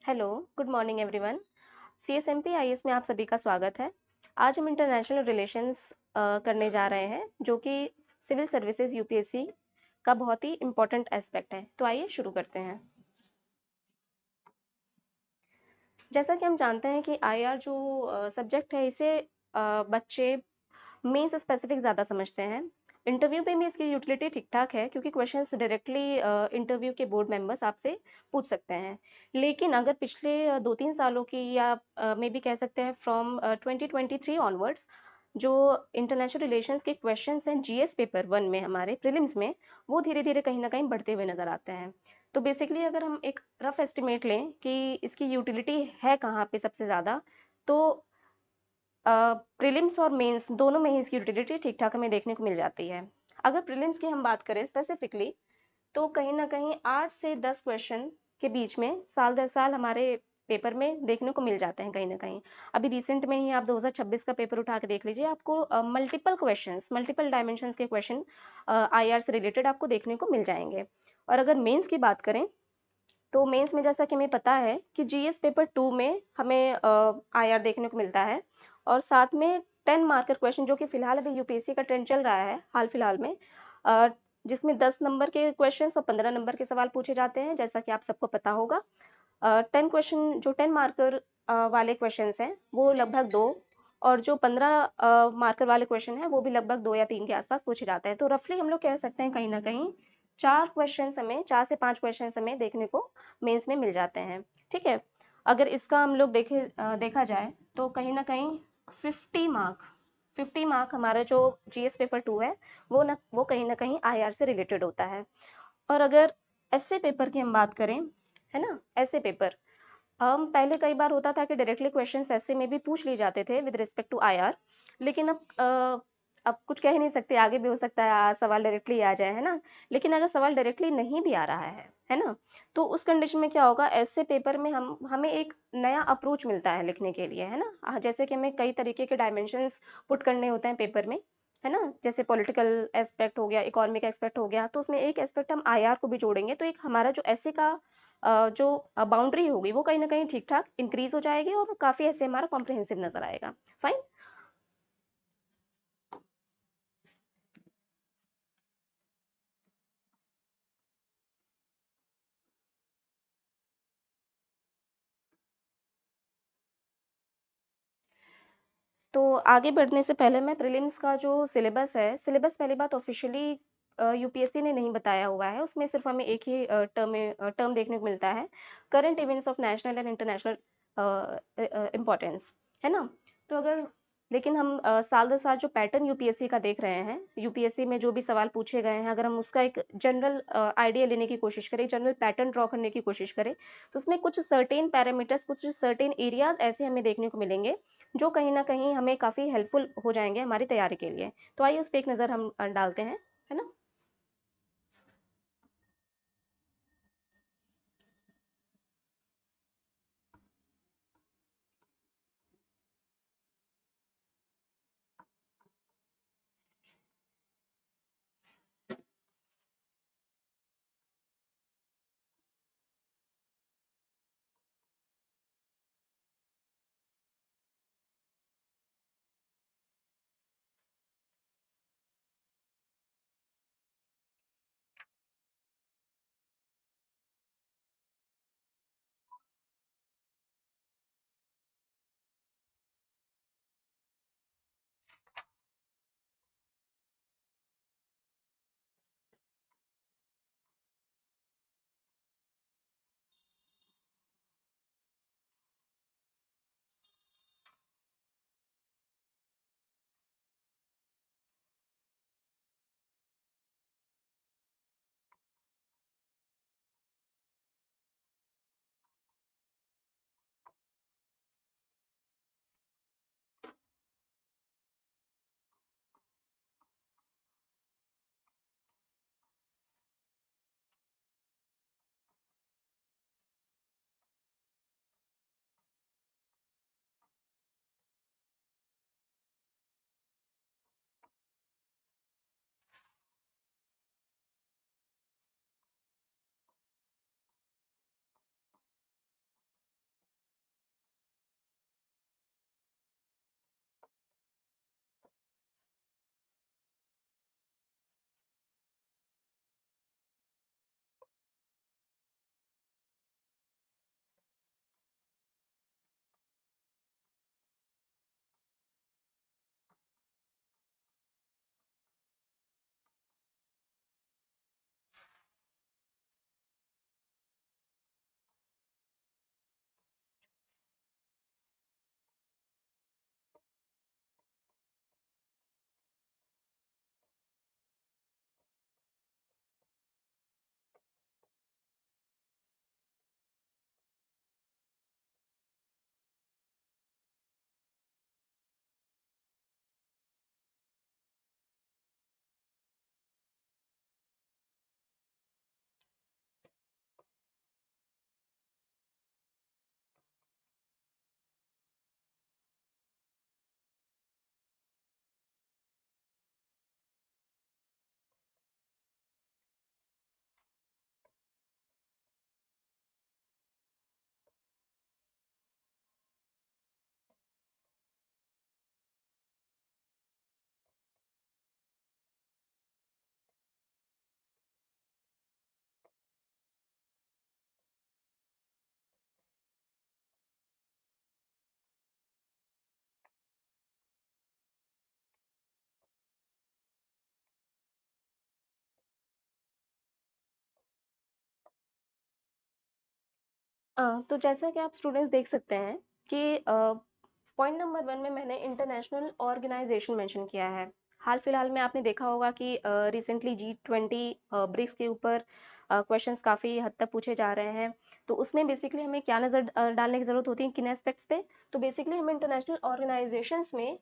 Hello, good morning everyone. CSMP IAS में आप सभी का स्वागत है। आज हम इंटरनेशनल रिलेशंस करने जा रहे हैं, जो कि सिविल सर्विसेज यूपीएससी का बहुत ही इम्पोर्टेंट एस्पेक्ट है। तो आइए शुरू करते हैं। जैसा कि हम जानते हैं कि आईआर जो सब्जेक्ट है, इसे बच्चे मेंस स्पेसिफिक ज़्यादा समझते हैं। इंटरव्यू में भी इसकी यूटिलिटी ठीक-ठाक है, क्योंकि क्वेश्चंस डायरेक्टली इंटरव्यू के बोर्ड मेंबर्स आपसे पूछ सकते हैं। लेकिन अगर पिछले 2-3 सालों की या मे बी कह सकते हैं फ्रॉम 2023 ऑनवर्ड्स, जो इंटरनेशनल रिलेशंस के क्वेश्चंस हैं जीएस पेपर 1 में हमारे प्रीलिम्स में, वो धीरे-धीरे कहीं न कहीं बढ़ते हुए नज़र आते हैं। तो बेसिकली अगर हम एक रफ एस्टिमेट लें कि इसकी यूटिलिटी है कहाँ पे सबसे ज़्यादा, तो प्रीलिम्स और मेंस दोनों में ही इसकी यूटिलिटी ठीक-ठाक हमें देखने को मिल जाती है। अगर प्रीलिम्स की हम बात करें स्पेसिफिकली, तो कहीं न कहीं 8 से 10 क्वेश्चन के बीच में साल दर साल हमारे पेपर में देखने को मिल जाते हैं कहीं न कहीं। अभी रिसेंट में ही आप 2026 का पेपर उठा के देख लीजिए, आपको मल्टीपल क्वेश्चंस, मल्टीपल डायमेंशंस के क्वेश्चन आईआर से रिलेटेड आपको देखने को मिल जाएँगे। और अगर मेंस की बात करें, तो मेंस में जैसा कि हमें पता है कि जीएस पेपर 2 में हमें आईआर देखने को मिलता है और साथ में 10 मार्कर क्वेश्चन, जो कि फिलहाल अभी यूपीएससी का ट्रेंड चल रहा है हाल-फिलहाल में, अ, जिसमें 10 नंबर के क्वेश्चंस और 15 नंबर के सवाल पूछे जाते हैं, जैसा कि आप सबको पता होगा। 10 क्वेश्चन जो 10 मार्कर वाले क्वेश्चंस हैं, वो लगभग 2, और जो 15 मार्कर वाले क्वेश्चन हैं, वो भी लगभग 2 या 3 के आसपास पूछे जाते हैं। तो रफली हम लोग कह सकते हैं कहीं न कहीं 4 क्वेश्चन्स हमें 4 से 5 क्वेश्चन्स हमें देखने को मेंस में मिल जाते हैं, ठीक है? अगर इसका हम लोग देखा जाए, तो कहीं न कहीं 50 मार्क 50 मार्क हमारा जो जीएस पेपर 2 है, वो कहीं न कहीं आईआर से रिलेटेड होता है। और अगर एसए पेपर की हम बात करें, है ना? एसए पेपर, पहले कई बार होता था कि डायरेक्टली क्वेश्चंस ऐसे में भी पूछ लिए जाते थे विद रिस्पेक्ट टू आईआर, लेकिन अब कुछ कह नहीं सकते, आगे भी हो सकता है सवाल डायरेक्टली आ जाए, है ना? लेकिन अगर सवाल डायरेक्टली नहीं भी आ रहा है ना? तो उस कंडीशन में क्या होगा, ऐसे पेपर में हमें एक नया अप्रोच मिलता है लिखने के लिए, है ना? जैसे कि हमें कई तरीके के डायमेंशंस पुट करने होते हैं पेपर में, है ना? जैसे पॉलिटिकल एस्पेक्ट हो गया, इकोनॉमिक एस्पेक्ट हो गया, तो उसमें एक एस्पेक्ट हम आईआर को भी जोड़ेंगे, तो एक हमारा जो ऐसे का जो बाउंड्री होगी, वो कहीं न कहीं ठीक-ठाक इंक्रीज़ हो जाएगी और वो काफ़ी ऐसे हमारा कॉम्प्रिहेंसिव नज़र आएगा। फाइन? तो आगे बढ़ने से पहले मैं प्रीलिम्स का जो सिलेबस पहली बात ऑफ़िशियली यूपीएससी ने नहीं बताया हुआ है, उसमें सिर्फ़ हमें एक ही टर्म देखने को मिलता है, current events of national and international importance, है ना? तो अगर लेकिन हम साल दर साल जो पैटर्न यूपीएससी का देख रहे हैं, यूपीएससी में जो भी सवाल पूछे गए हैं, अगर हम उसका एक जनरल आइडिया लेने की कोशिश करें, जनरल पैटर्न ड्रॉ करने की कोशिश करें, तो उसमें कुछ सर्टेन पैरामीटर्स, कुछ सर्टेन एरियाज़ ऐसे हमें देखने को मिलेंगे, जो कहीं न कहीं हमें काफ़ी हेल्पफुल हो जाएँगे हमारी तैयारी के लिए। तो आइए उस पे एक नज़र हम डालते हैं, है ना? तो जैसा कि आप स्टूडेंट्स देख सकते हैं कि पॉइंट नंबर 1 में मैंने इंटरनेशनल ऑर्गेनाइजेशन मेंशन किया है। हाल-फिलहाल में आपने देखा होगा कि रिसेंटली जी20 ब्रिक्स के ऊपर क्वेश्चंस काफ़ी हद तक पूछे जा रहे हैं। तो उसमें बेसिकली हमें क्या नज़र डालने की ज़रूरत होती है, किन एस्पेक्ट्स पे? तो बेसिकली हमें इंटरनेशनल ऑर्गेनाइजेशंस में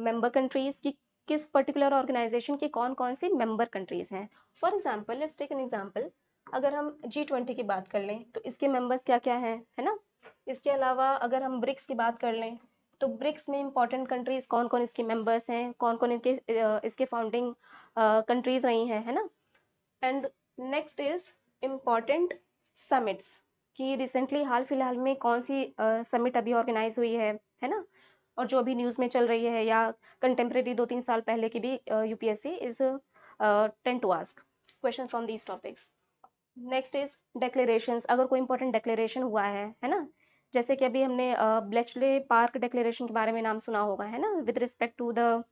मेंबर कंट्रीज़ की किस पर्टिकुलर ऑर्गेनाइजेशन की कौन-कौन सी मेंबर कंट्रीज़ हैं। For example let's take an example, अगर हम जी20 की बात कर लें, तो इसके मेंबर्स क्या-क्या हैं, है ना? इसके अलावा अगर हम ब्रिक्स की बात कर लें, तो ब्रिक्स में इम्पोर्टेंट कंट्रीज़ कौन-कौन इसकी मेंबर्स हैं, कौन-कौन इसके फाउंडिंग कंट्रीज़ रही हैं, है ना? And next is important summits कि रिसेंटली हाल-फिलहाल में कौन-सी समिट अभी ऑर्गेनाइज़ हुई है ना? और जो अभी न्यूज़ में चल रही है या कंटेम्परेरी 2-3 साल पहले की भी UPSC is tend to ask question from these topics. Next is declarations, अगर कोई इंपॉर्टेंट डिक्लेरेशन हुआ है ना? जैसे कि अभी हमने ब्लेचले पार्क डिक्लेरेशन के बारे में नाम सुना होगा, है ना? With respect to the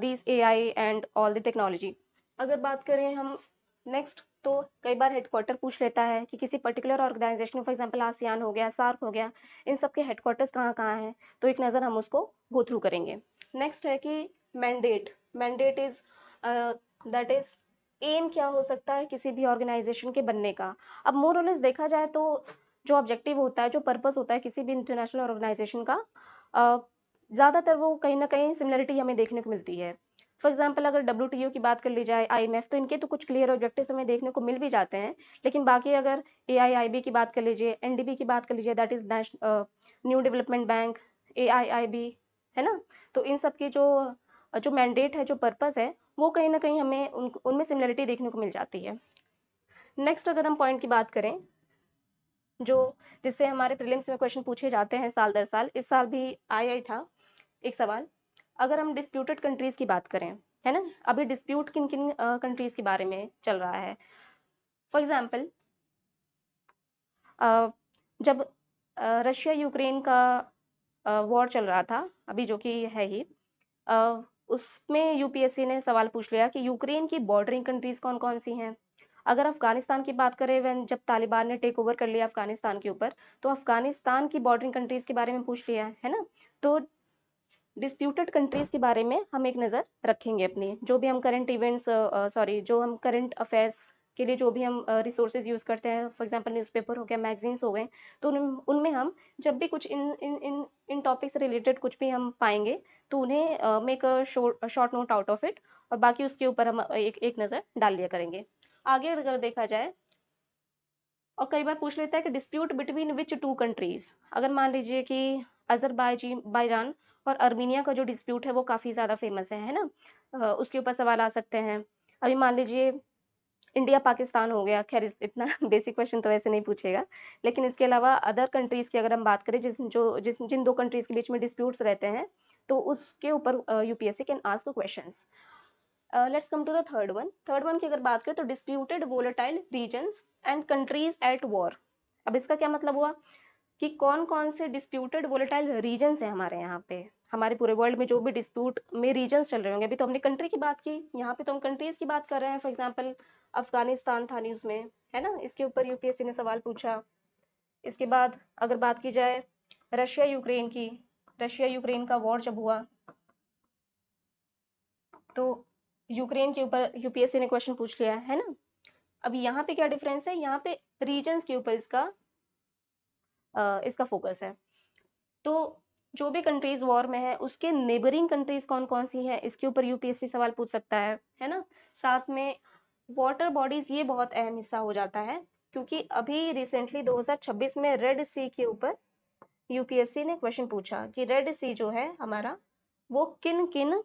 this AI and all the technology. अगर बात करें हम नेक्स्ट, तो कई बार हेडक्वार्टर पूछ लेता है कि किसी particular organisation, for example ASEAN हो गया, सार्क हो गया, इन सब के हेडक्वार्टर्स कहाँ-कहाँ हैं, तो एक नज़र हम उसको गो थ्रू करेंगे। नेक्स्ट है कि mandate, mandate is that is aim क्या हो सकता है किसी भी ऑर्गेनाइजेशन के बनने का। अब मोर और लेस देखा जाए तो जो ऑब्जेक्टिव होता है, जो पर्पस होता है किसी भी इंटरनेशनल ऑर्गेनाइजेशन का, ज़्यादातर वो कहीं न कहीं सिमिलरिटी हमें देखने को मिलती है। फॉर एग्ज़ाम्पल अगर डब्ल्यूटीओ की बात कर ली जाए, आईएमएफ, तो इनके तो कुछ क्लियर ऑब्जेक्टिव्स हमें देखने को मिल भी जाते हैं। लेकिन बाकी अगर एआईआईबी की बात कर लीजिए, एनडीबी की बात कर लीजिए, that is new development bank, AIIB, है ना? तो इन सब की जो मैंडेट है, जो पर्पस है, वो कहीं न कहीं हमें उनमें सिमिलरिटी देखने को मिल जाती है। नेक्स्ट अगर हम पॉइंट की बात करें, जो जिससे हमारे प्रीलिम्स में क्वेश्चन पूछे जाते हैं साल दर साल, इस साल भी आया ही था एक सवाल। अगर हम डिस्प्यूटेड कंट्रीज़ की बात करें, है ना? अभी डिस्प्यूट किन-किन कंट्रीज़ के बारे में चल रहा है। फॉर एग्ज़ाम्पल जब रशिया यूक्रेन का वॉर चल रहा था, अभी जो कि है ही, उसमें यूपीएससी ने सवाल पूछ लिया कि यूक्रेन की बॉर्डरिंग कंट्रीज़ कौन-कौन सी हैं? अगर अफ़गानिस्तान की बात करें, व्हेन जब तालिबान ने टेक ओवर कर लिया अफ़गानिस्तान के ऊपर, तो अफ़गानिस्तान की बॉर्डरिंग कंट्रीज़ के बारे में पूछ लिया है ना? तो डिस्प्यूटेड कंट्रीज़ के बारे में हम एक नज़र रखेंगे अपनी, जो भी हम करंट इवेंट्स सॉरी जो हम करंट अफेयर्स के लिए जो भी हम रिसोर्सेज़ यूज़ करते हैं, फॉर एग्ज़ाम्पल न्यूज़पेपर हो गया, मैगज़ीन्स हो गए, तो उनमें हम जब भी कुछ इन टॉपिक से रिलेटेड कुछ भी हम पाएँगे, तो उन्हें make a short note out of it, और बाकी उसके ऊपर हम एक एक नज़र डाल लिया करेंगे। आगे अगर देखा जाए, और कई बार पूछ लेता है कि डिस्प्यूट बिटवीन विच 2 कंट्रीज़, अगर मान लीजिए कि बाईजान और अर्मीनिया का जो डिस्प्यूट है वो काफ़ी ज़्यादा फ़ेमस है ना? उसके ऊपर सवाल आ सकते हैं। अभी मान लीजिए इंडिया पाकिस्तान हो गया, ख़ैर इस इतना बेसिक क्वेश्चन तो वैसे नहीं पूछेगा। लेकिन इसके अलावा अदर कंट्रीज़ की अगर हम बात करें, जिन 2 कंट्रीज़ के बीच में डिस्प्यूट्स रहते हैं, तो उसके ऊपर UPSC can ask questions. Let's come to the third one. Third one की अगर बात करें, तो disputed volatile regions and countries at war. अब इसका क्या मतलब हुआ कि कौन-कौन से डिस्प्यूटेड वोलेटाइल रीजन्स हैं हमारे यहाँ पे, हमारे पूरे वर्ल्ड में जो भी डिस्प्यूट में रीजन्स चल रहे होंगे। अभी तो हमने कंट्री की बात की, यहाँ पे तो हम कंट्रीज़ की बात कर रहे हैं। फॉर एग्ज़ाम्पल अफ़गानिस्तान था न्यूज़ में, है ना? इसके ऊपर यूपीएससी ने सवाल पूछा। इसके बाद अगर बात की जाए रशिया यूक्रेन की, रशिया यूक्रेन का वॉर जब हुआ, तो यूक्रेन के ऊपर यूपीएससी ने क्वेश्चन पूछ लिया है ना? अब यहाँ पे क्या डिफरेंस है, यहाँ पे रीजन्स के ऊपर इसका फोकस है। तो जो भी कंट्रीज वॉर में है, उसके नेबरिंग कंट्रीज कौन-कौन सी हैं, इसके ऊपर यूपीएससी सवाल पूछ सकता है ना? साथ में वाटर बॉडीज, ये बहुत अहम हिस्सा हो जाता है, क्योंकि अभी रिसेंटली 2026 में रेड सी के ऊपर यूपीएससी ने क्वेश्चन पूछा कि रेड सी जो है हमारा, वो किन-किन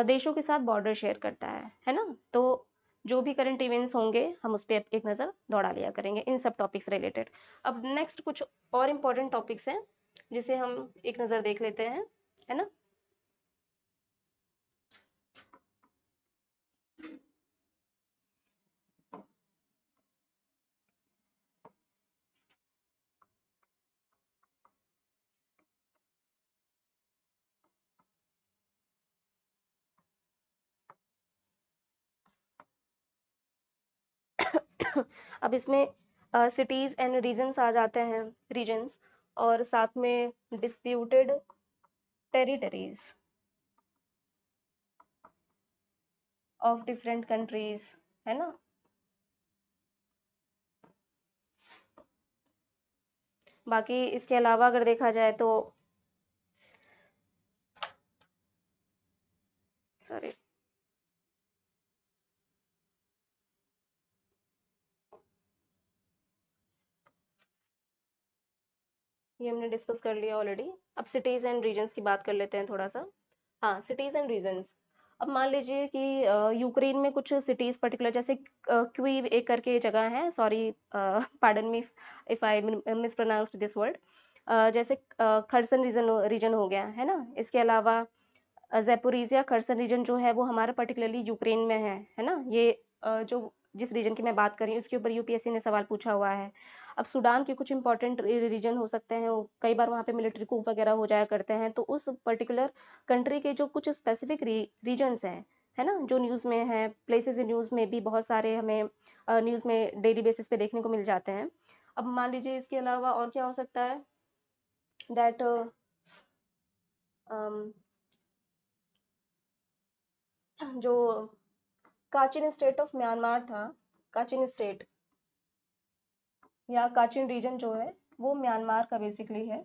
देशों के साथ बॉर्डर शेयर करता है ना? तो जो भी करंट इवेंट्स होंगे, हम उस पे एक नज़र दौड़ा लिया करेंगे इन सब टॉपिक से रिलेटेड। अब नेक्स्ट कुछ और इम्पोर्टेंट टॉपिक्स हैं, जिसे हम एक नज़र देख लेते हैं, है ना? अब इसमें सिटीज़ एंड रीजन्स आ जाते हैं, रीजन्स, और साथ में disputed territories of different countries, है ना। बाकी इसके अलावा अगर देखा जाए तो, सॉरी, ये हमने डिस्कस कर लिया ऑलरेडी। अब सिटीज़ एंड रीजन्स की बात कर लेते हैं थोड़ा सा। हाँ, सिटीज़ एंड रीजन्स। अब मान लीजिए कि यूक्रेन में कुछ सिटीज़ पर्टिकुलर, जैसे क्वीव एक करके जगह है, sorry pardon me if I mispronounced this word, जैसे खरसन रीजन रीजन हो गया, है ना। इसके अलावा ज़ैपोरिज़िया खरसन रीजन जो है वो हमारा पर्टिकुलरली यूक्रेन में है ना। ये जो जिस रीजन की मैं बात कर रही हूँ इसके ऊपर यूपीएससी ने सवाल पूछा हुआ है। अब सूडान के कुछ इंपॉर्टेंट रीजन हो सकते हैं, कई बार वहाँ पे मिलिट्री कूप वगैरह हो जाया करते हैं, तो उस पर्टिकुलर कंट्री के जो कुछ स्पेसिफिक रीजन्स हैं, है ना, जो न्यूज़ में है, प्लेसेस इन न्यूज़ में भी बहुत सारे हमें न्यूज़ में डेली बेसिस पे देखने को मिल जाते हैं। अब मान लीजिए इसके अलावा और क्या हो सकता है, दैट जो काचिन स्टेट ऑफ म्यांमार था, काचिन स्टेट या काचिन रीजन जो है वो म्यांमार का बेसिकली है।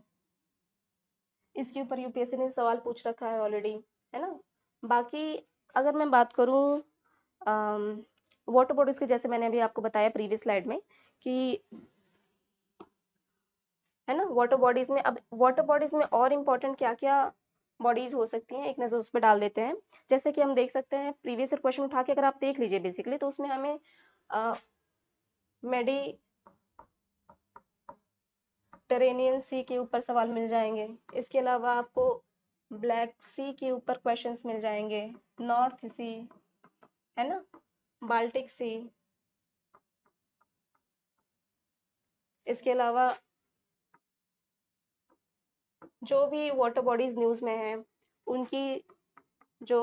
इसके ऊपर यूपीएससी ने सवाल पूछ रखा है ऑलरेडी, है ना। बाकी अगर मैं बात करूँ वाटर बॉडीज़ की, जैसे मैंने अभी आपको बताया प्रीवियस स्लाइड में कि, है ना, वाटर बॉडीज़ में, अब वाटर बॉडीज़ में और इम्पोर्टेंट क्या क्या बॉडीज़ हो सकती हैं, एक नज़र उस पर डाल देते हैं। जैसे कि हम देख सकते हैं प्रीवियस क्वेश्चन उठा के अगर आप देख लीजिए बेसिकली, तो उसमें हमें मेडिटेरेनियन सी के ऊपर सवाल मिल जाएंगे। इसके अलावा आपको ब्लैक सी के ऊपर क्वेश्चंस मिल जाएंगे, नॉर्थ सी, है ना, बाल्टिक सी। इसके अलावा जो भी वाटर बॉडीज न्यूज़ में हैं उनकी जो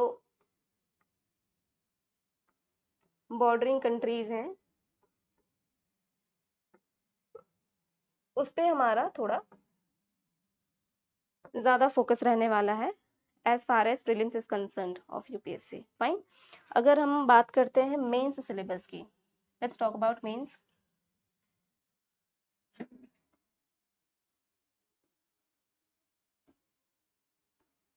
बॉर्डरिंग कंट्रीज हैं उस पे हमारा थोड़ा ज़्यादा फोकस रहने वाला है as far as prelims is concerned of UPSC. Fine. अगर हम बात करते हैं मेंस सिलेबस की, let's talk about mains.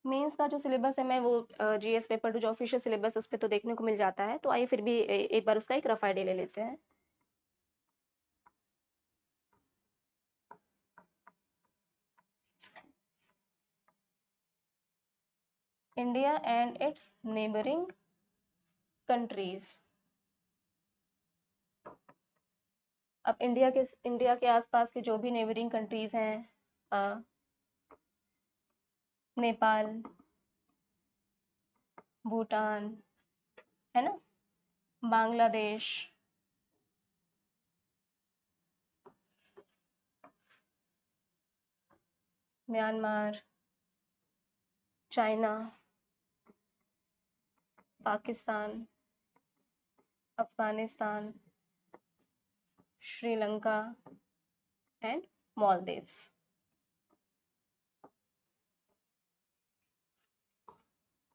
Mains का जो सिलेबस है, मैं वो जीएस पेपर टू जो ऑफिशियल सिलेबस उस पर तो देखने को मिल जाता है, तो आइए फिर भी एक बार उसका एक रफ आइडिया ले लेते हैं। India and it's neighbouring countries. अब इंडिया के आसपास के जो भी नेबरिंग कंट्रीज हैं, अ, नेपाल, भूटान, है ना, Bangladesh, Myanmar, China, Pakistan, Afghanistan, Sri Lanka and Maldives.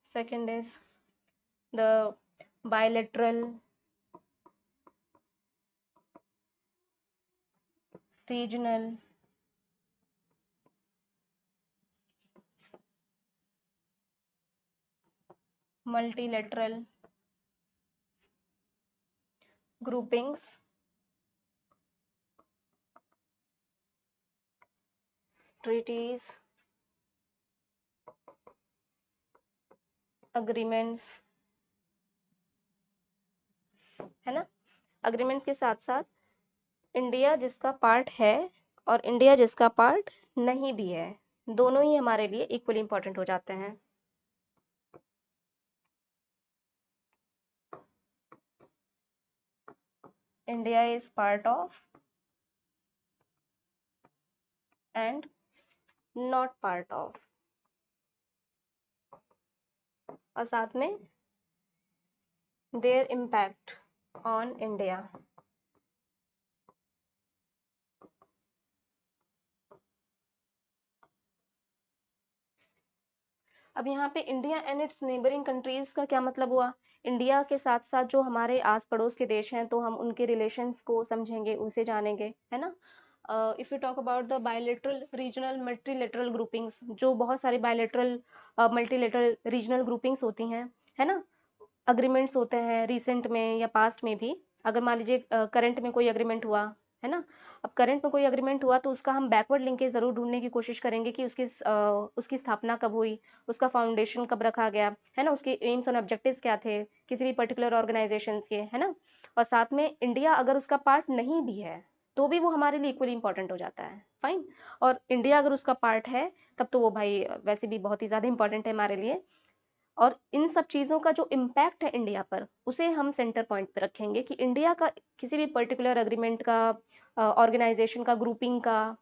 Second is the bilateral, regional, multilateral groupings, treaties, agreements, है ना। अग्रीमेंट्स के साथ साथ इंडिया जिसका पार्ट है और इंडिया जिसका पार्ट नहीं भी है, दोनों ही हमारे लिए इक्वली इंपॉर्टेंट हो जाते हैं। India is part of and not part of, और साथ में देयर इम्पैक्ट ऑन इंडिया। अब यहाँ पे India and it's neighbouring countries का क्या मतलब हुआ? इंडिया के साथ-साथ जो हमारे आस-पड़ोस के देश हैं, तो हम उनके रिलेशंस को समझेंगे, उसे जानेंगे, है ना? If you talk about the bilateral, regional, multilateral groupings, जो बहुत सारी बायलैटरल, मल्टीलैटरल, रीजनल ग्रुपिंग्स होती हैं, है ना? एग्रीमेंट्स होते हैं रिसेंट में या पास्ट में भी। अगर मान लीजिए करंट में कोई एग्रीमेंट हुआ, है ना? अब करंट में कोई एग्रीमेंट हुआ तो उसका हम बैकवर्ड लिंकेज ज़रूर ढूँढने की कोशिश करेंगे कि उसकी स्थापना कब हुई, उसका फाउंडेशन कब रखा गया, है ना? उसके एम्स और ऑब्जेक्टिव्स क्या थे, किसी भी पर्टिकुलर ऑर्गनाइज़ेशंस के, है ना? और साथ में इंडिया अगर उसका पार्ट नहीं भी है, तो भी वो हमारे लिए इक्वली इम्पोर्टेंट हो जाता है, फाइन? और इंडिया अगर उसका पार्ट है, तब तो वो भाई वैसे भी बहुत ही ज़्यादा इम्पोर्टेंट है हमारे लिए। और इन सब चीज़ों का जो इम्पैक्ट है इंडिया पर, उसे हम सेंटर पॉइंट पे रखेंगे कि इंडिया का किसी भी पर्टिकुलर एग्रीमेंट का, ऑर्गेनाइज़ेशन का, ग्रुपिंग का,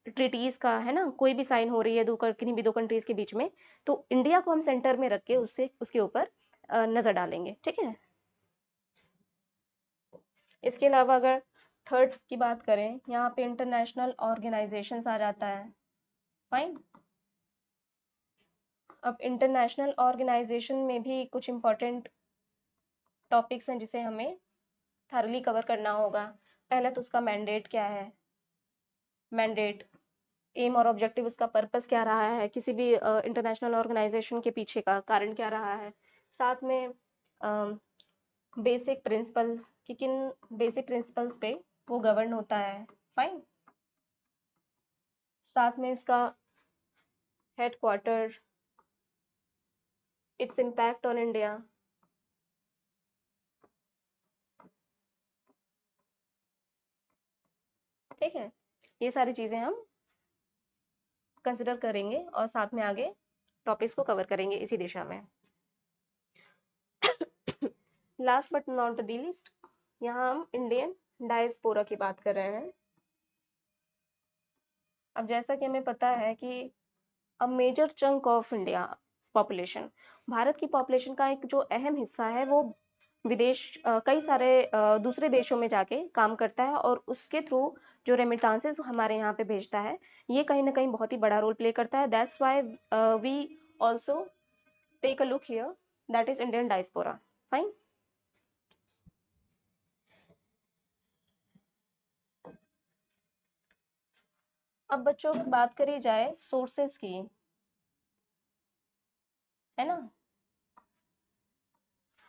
ट्रीटीज़ का, है ना? कोई भी साइन हो रही है किन्हीं भी 2 कंट्रीज़ के बीच में, तो इंडिया को हम सेंटर में रख के उससे उसके ऊपर नज़र डालेंगे, ठीक है? इसके अलावा अगर थर्ड की बात करें, यहाँ पे इंटरनेशनल ऑर्गेनाइज़ेशंस आ जाता है, फाइन? अब इंटरनेशनल ऑर्गेनाइज़ेशन में भी कुछ इम्पोर्टेंट टॉपिक्स हैं जिसे हमें थॉरली कवर करना होगा। पहले तो उसका मैंडेट क्या है, मैंडेट, एम और ऑब्जेक्टिव, उसका पर्पस क्या रहा है, किसी भी इंटरनेशनल ऑर्गेनाइजेशन के पीछे का कारण क्या रहा है। साथ में बेसिक प्रिंसिपल्स कि किन बेसिक प्रिंसिपल्स पे वो गवर्न होता है, फाइन। साथ में इसका head quarter, its impact on India, ठीक है? ये सारी चीज़ें हम कंसिडर करेंगे और साथ में आगे टॉपिक्स को कवर करेंगे इसी दिशा में। Last but not the least, यहाँ हम इंडियन डायस्पोरा की बात कर रहे हैं। अब जैसा कि हमें पता है कि a major chunk of India population, Bharat की पॉपुलेशन का एक जो अहम हिस्सा है वो कई सारे दूसरे देशों में जाके काम करता है और उसके थ्रू जो रेमिटांसेस हमारे यहाँ पे भेजता है, ये कहीं ना कहीं बहुत ही बड़ा रोल प्ले करता है। That's why we also take a look here, that is Indian diaspora, fine. अब बच्चों की बात करी जाए सोर्सेस की, है ना?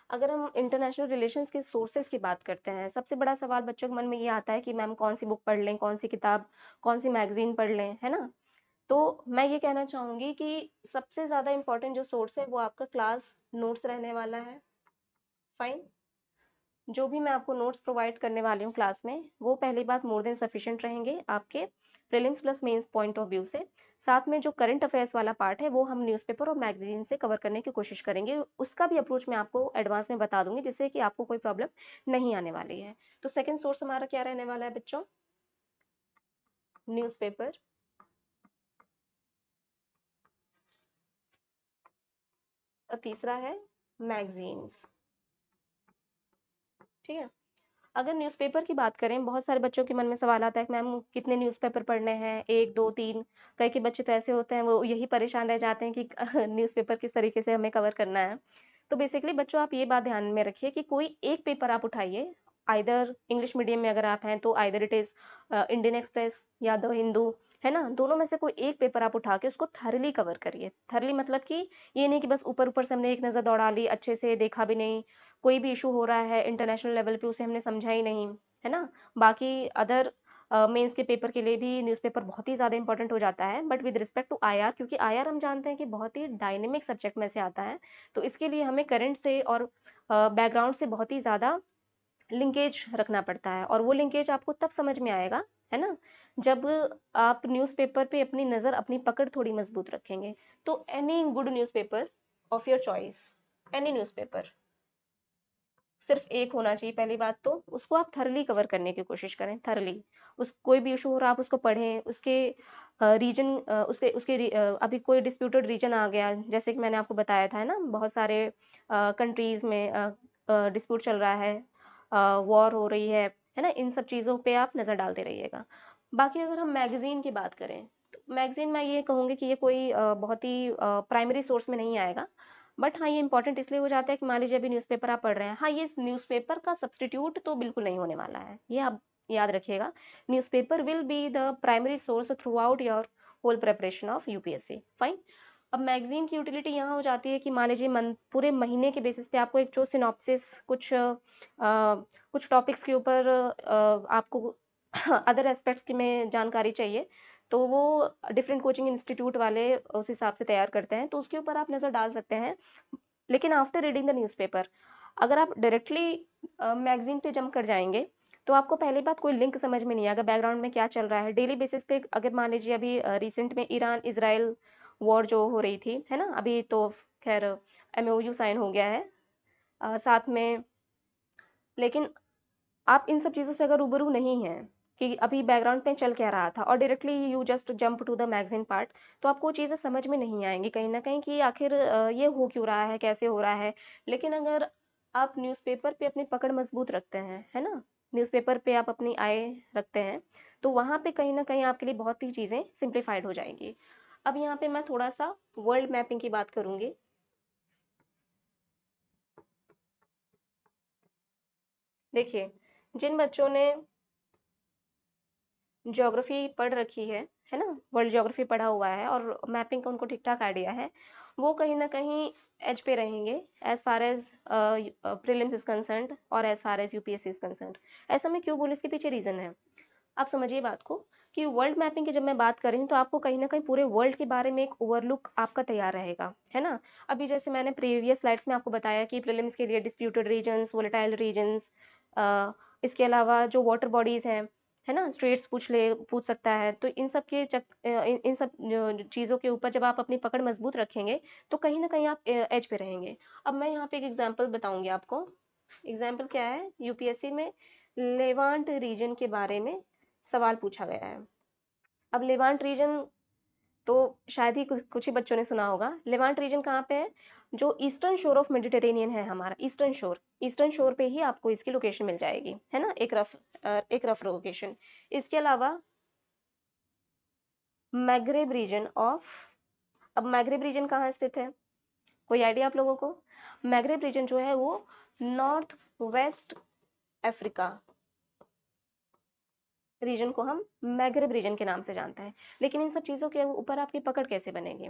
अगर हम इंटरनेशनल रिलेशंस के सोर्सेज की बात करते हैं, सबसे बड़ा सवाल बच्चों के मन में ये आता है कि मैम कौन सी बुक पढ़ लें, कौन सी किताब, कौन सी मैगजीन पढ़ लें, है ना? तो मैं ये कहना चाहूँगी कि सबसे ज़्यादा इम्पोर्टेंट जो सोर्स है वो आपका क्लास नोट्स रहने वाला है, फाइन। जो भी मैं आपको नोट्स प्रोवाइड करने वाली हूँ क्लास में, वो पहली बात मोर देन सफिशिएंट रहेंगे आपके prelims plus mains point of view से। साथ में जो करंट अफेयर्स वाला पार्ट है, वो हम न्यूज़पेपर और मैगज़ीन से कवर करने की कोशिश करेंगे। उसका भी अप्रोच मैं आपको एडवांस में बता दूँगी, जिससे कि आपको कोई प्रॉब्लम नहीं आने वाली है। तो सेकंड सोर्स हमारा क्या रहने वाला है बच्चों? न्यूज़पेपर। और तीसरा है मैगज़ीन्स, ठीक है? अगर न्यूज़पेपर की बात करें, बहुत सारे बच्चों के मन में सवाल आता है कि मैम कितने न्यूज़पेपर पढ़ने हैं, 1, 2, 3। कई के बच्चे तो ऐसे होते हैं, वो यही परेशान रह जाते हैं कि न्यूज़पेपर किस तरीके से हमें कवर करना है। तो बेसिकली बच्चों आप ये बात ध्यान में रखिए कि कोई एक पेपर आप उठाइए, आइदर इंग्लिश मीडियम में अगर आप हैं तो either it is Indian express या द हिंदू, है ना? दोनों में से कोई एक पेपर आप उठा के उसको थॉरली कवर करिए। थॉरली मतलब कि ये नहीं कि बस ऊपर-ऊपर से हमने एक नज़र दौड़ा ली, अच्छे से देखा भी नहीं, कोई भी इश्यू हो रहा है इंटरनेशनल लेवल पे उसे हमने समझा ही नहीं, है ना? बाकी अदर मेंस के पेपर के लिए भी न्यूज़पेपर बहुत ही ज़्यादा इम्पोर्टेंट हो जाता है, but with respect to IR, क्योंकि आईआर हम जानते हैं कि बहुत ही डायनेमिक सब्जेक्ट में से आता है, तो इसके लिए हमें करंट से और बैकग्राउंड से बहुत ही ज़्यादा लिंकेज रखना पड़ता है और वो लिंकेज आपको तब समझ में आएगा, है ना? जब आप न्यूज़पेपर पे अपनी नज़र, अपनी पकड़ थोड़ी मज़बूत रखेंगे। तो any good newspaper of your choice, any newspaper, सिर्फ एक होना चाहिए पहली बात तो, उसको आप थॉरली कवर करने की कोशिश करें, थॉरली। उस कोई भी इश्यू हो रहा है आप उसको पढ़ें, उसके रीजन, अभी कोई डिस्प्यूटेड रीजन आ गया, जैसे कि मैंने आपको बताया था, है ना? बहुत सारे कंट्रीज़ में डिस्प्यूट चल रहा है, वॉर हो रही है ना? इन सब चीज़ों पे आप नज़र डालते रहिएगा। बाकी अगर हम मैगज़ीन की बात करें, तो मैगज़ीन मैं ये कहूँगी कि ये कोई बहुत ही प्राइमरी सोर्स में नहीं आएगा। बट हाँ, ये इम्पोर्टेंट इसलिए हो जाता है कि मान लीजिए अभी न्यूज़पेपर आप पढ़ रहे हैं। हाँ, ये न्यूज़पेपर का सब्स्टिट्यूट तो बिल्कुल नहीं होने वाला है। ये आप याद रखिएगा। Newspaper will be the primary source throughout your whole preparation of UPSC, fine. अब मैगज़ीन की यूटिलिटी यहाँ हो जाती है कि मान लीजिए पूरे महीने के बेसिस पे आपको एक जो सिनॉप्सिस कुछ टॉपिक्स के ऊपर आपको अदर एस्पेक्ट्स की में जानकारी चाहिए, तो वो डिफरेंट कोचिंग इंस्टीट्यूट वाले उस हिसाब से तैयार करते हैं, तो उसके ऊपर आप नज़र डाल सकते हैं। लेकिन आफ्टर रीडिंग द न्यूज़पेपर, अगर आप डायरेक्टली मैगज़ीन पे जंप कर जाएँगे, तो आपको पहली बात कोई लिंक समझ में नहीं आएगा, बैकग्राउंड में क्या चल रहा है। डेली बेसिस पे अगर मान लीजिए अभी रिसेंट में ईरान-इज़राइल वॉर जो हो रही थी, है ना? अभी तो ख़ैर एमओयू साइन हो गया है साथ में, लेकिन आप इन सब चीज़ों से अगर रूबरू नहीं हैं कि अभी बैकग्राउंड में चल क्या रहा था और directly you just jump to the magazine part, तो आपको वो चीज़ें समझ में नहीं आएँगी कहीं न कहीं कि आखिर ये हो क्यों रहा है, कैसे हो रहा है। लेकिन अगर आप न्यूज़पेपर पे अपनी पकड़ मज़बूत रखते हैं, है ना? न्यूज़पेपर पे आप अपनी आय रखते हैं, तो वहाँ पे कहीं न कहीं आपके लिए बहुत ही चीज़ें सिम्प्लीफाइड हो जाएँगी। अब यहाँ पे मैं थोड़ा-सा वर्ल्ड मैपिंग की बात करूँगी। देखिए, जिन बच्चों ने ज्योग्राफी पढ़ रखी है ना? वर्ल्ड ज्योग्राफी पढ़ा हुआ है और मैपिंग का उनको ठीक-ठाक आइडिया है, वो कहीं न कहीं एज पे रहेंगे as far as prelims is concerned और as far as UPSC is concerned. ऐसा मैं क्यों बोली, इसके पीछे रीज़न है। आप समझिए बात को कि वर्ल्ड मैपिंग की जब मैं बात कर रही हूँ, तो आपको कहीं न कहीं पूरे वर्ल्ड के बारे में एक ओवरलुक आपका तैयार रहेगा, है ना? अभी जैसे मैंने प्रीवियस स्लाइड्स में आपको बताया कि प्रीलिम्स के लिए डिस्प्यूटेड रीजन्स, वोलेटाइल रीजन्स, इसके अलावा जो वाटर बॉडीज़ हैं, है ना? स्ट्रेट्स पूछ सकता है। तो इन सब के इन सब चीज़ों के ऊपर जब आप अपनी पकड़ मज़बूत रखेंगे, तो कहीं न कहीं आप एज पे रहेंगे। अब मैं यहाँ पे एक एग्ज़ाम्पल बताऊँगी आपको। एग्ज़ाम्पल क्या है? यूपीएससी में लेवांट रीजन के बारे में सवाल पूछा गया है। अब लेवांट रीजन तो शायद ही कुछ ही बच्चों ने सुना होगा। लेवांट रीजन कहाँ पे है? जो ईस्टर्न शोर ऑफ मेडिटेरेनियन है हमारा, ईस्टर्न शोर पे ही आपको इसकी लोकेशन मिल जाएगी, है ना? एक रफ लोकेशन। इसके अलावा मैग्रेब रीजन ऑफ अब मैग्रेब रीजन कहाँ स्थित है? कोई आइडिया आप लोगों को? मैग्रेब रीजन जो है वो नॉर्थ वेस्ट अफ्रीका रीजन को हम मैग्रेब रीजन के नाम से जानते हैं। लेकिन इन सब चीज़ों के ऊपर आपकी पकड़ कैसे बनेगी?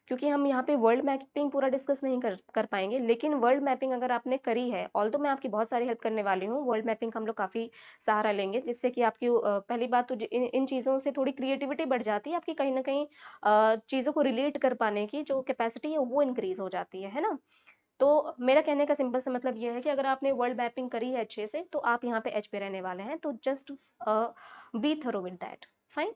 क्योंकि हम यहाँ पे वर्ल्ड मैपिंग पूरा डिस्कस नहीं कर पाएँगे, लेकिन वर्ल्ड मैपिंग अगर आपने करी है, ऑल्दो मैं आपकी बहुत सारी हेल्प करने वाली हूँ, वर्ल्ड मैपिंग का हम लोग काफ़ी सहारा लेंगे, जिससे कि आपकी पहली बात तो इन इन चीज़ों से थोड़ी क्रिएटिविटी बढ़ जाती है, आपकी कहीं न कहीं चीज़ों को रिलेट कर पाने की जो कैपेसिटी है, वो इंक्रीज़ हो जाती है ना? तो मेरा कहने का सिंपल सा मतलब ये है कि अगर आपने वर्ल्ड मैपिंग करी है अच्छे से, तो आप यहाँ पे एज पे रहने वाले हैं, तो just be thorough with that, fine.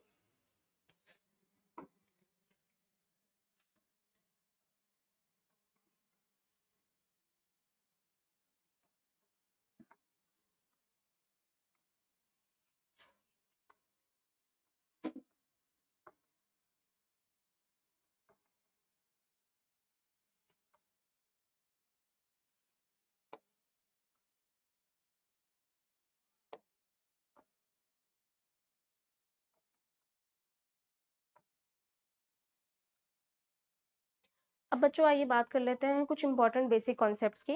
अब बच्चों आइए बात कर लेते हैं कुछ इंपॉर्टेंट बेसिक कॉन्सेप्ट्स की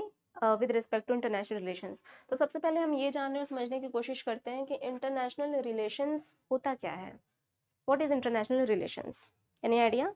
with respect to international relations. तो सबसे पहले हम ये जानने और समझने की कोशिश करते हैं कि इंटरनेशनल रिलेशंस होता क्या है? What is international relations? Any idea?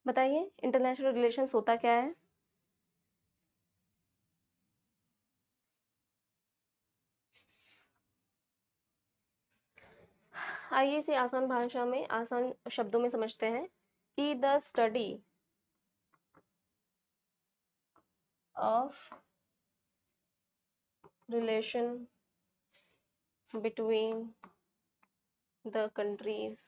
बताइए इंटरनेशनल रिलेशंस होता क्या है? आइए इसे आसान भाषा में, आसान शब्दों में समझते हैं कि the study of relation between the countries,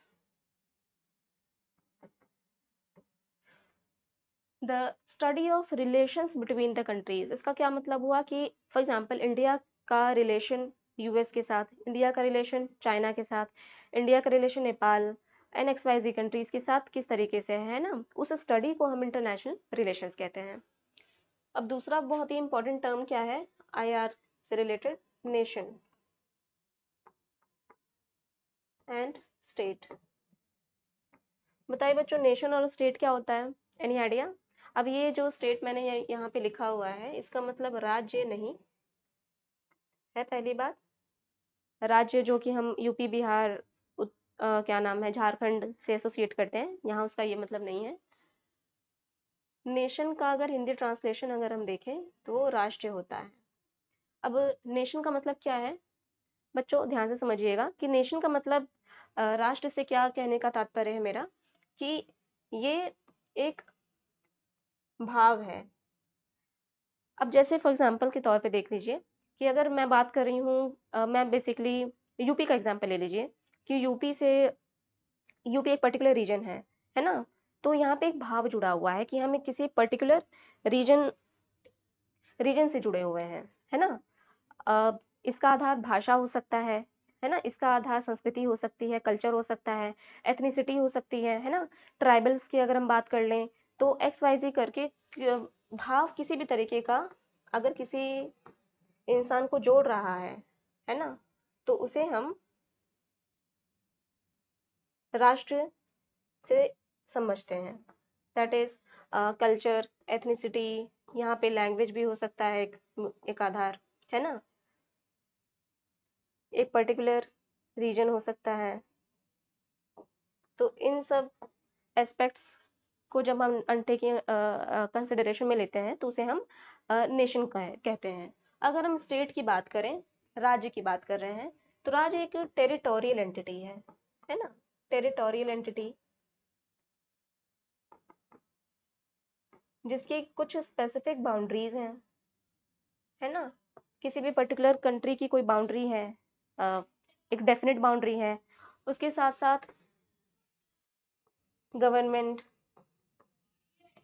the study of relations between the countries. इसका क्या मतलब हुआ कि फॉर एग्जांपल इंडिया का रिलेशन यूएस के साथ, इंडिया का रिलेशन चाइना के साथ, इंडिया का relation Nepal and XYZ countries के साथ किस तरीके से है ना, उस स्टडी को हम इंटरनेशनल रिलेशंस कहते हैं। अब दूसरा बहुत ही इंपॉर्टेंट टर्म क्या है आईआर से रिलेटेड, नेशन एंड स्टेट। बताइए बच्चों, नेशन और स्टेट क्या होता है, एनी आइडिया? अब ये जो स्टेट मैंने यहाँ पे लिखा हुआ है, इसका मतलब राज्य नहीं है, पहली बात। राज्य जो कि हम यूपी बिहार क्या नाम है झारखंड से एसोसिएट करते हैं, यहाँ उसका ये मतलब नहीं है। नेशन का अगर हिंदी ट्रांसलेशन अगर हम देखें तो वो राष्ट्र होता है। अब नेशन का मतलब क्या है बच्चों, ध्यान से समझिएगा कि नेशन का मतलब राष्ट्र से क्या कहने का तात्पर्य है मेरा, कि ये एक भाव है। अब जैसे फॉर एग्जांपल के तौर पे देख लीजिए कि अगर मैं बात कर रही हूँ मैं बेसिकली यूपी का एग्जांपल ले लीजिए कि यूपी एक पर्टिकुलर रीजन है ना? तो यहाँ पे एक भाव जुड़ा हुआ है कि हम एक किसी पर्टिकुलर रीजन रीजन से जुड़े हुए हैं, है ना? इसका आधार भाषा हो सकता है ना? इसका आधार संस्कृति हो सकती है, कल्चर हो सकता है, एथनिसिटी हो सकती है ना? ट्राइबल्स की अगर हम बात कर लें तो XYZ करके भाव किसी भी तरीके का अगर किसी इंसान को जोड़ रहा है ना? तो उसे हम राष्ट्र से समझते हैं। दैट इज कल्चर, एथनिसिटी, यहाँ पे लैंग्वेज भी हो सकता है एक आधार, है ना? एक पर्टिकुलर रीजन हो सकता है। तो इन सब एस्पेक्ट्स को जब हम अनटेकिंग कंसिडरेशन में लेते हैं तो उसे हम नेशन कहते हैं। अगर हम स्टेट की बात करें, राज्य की बात कर रहे हैं, तो राज्य एक टेरिटोरियल एंटिटी है ना? टेरिटोरियल एंटिटी जिसकी कुछ स्पेसिफिक बाउंड्रीज हैं, है ना? किसी भी पर्टिकुलर कंट्री की कोई बाउंड्री है, अ, एक डेफिनेट बाउंड्री है, उसके साथ साथ गवर्नमेंट,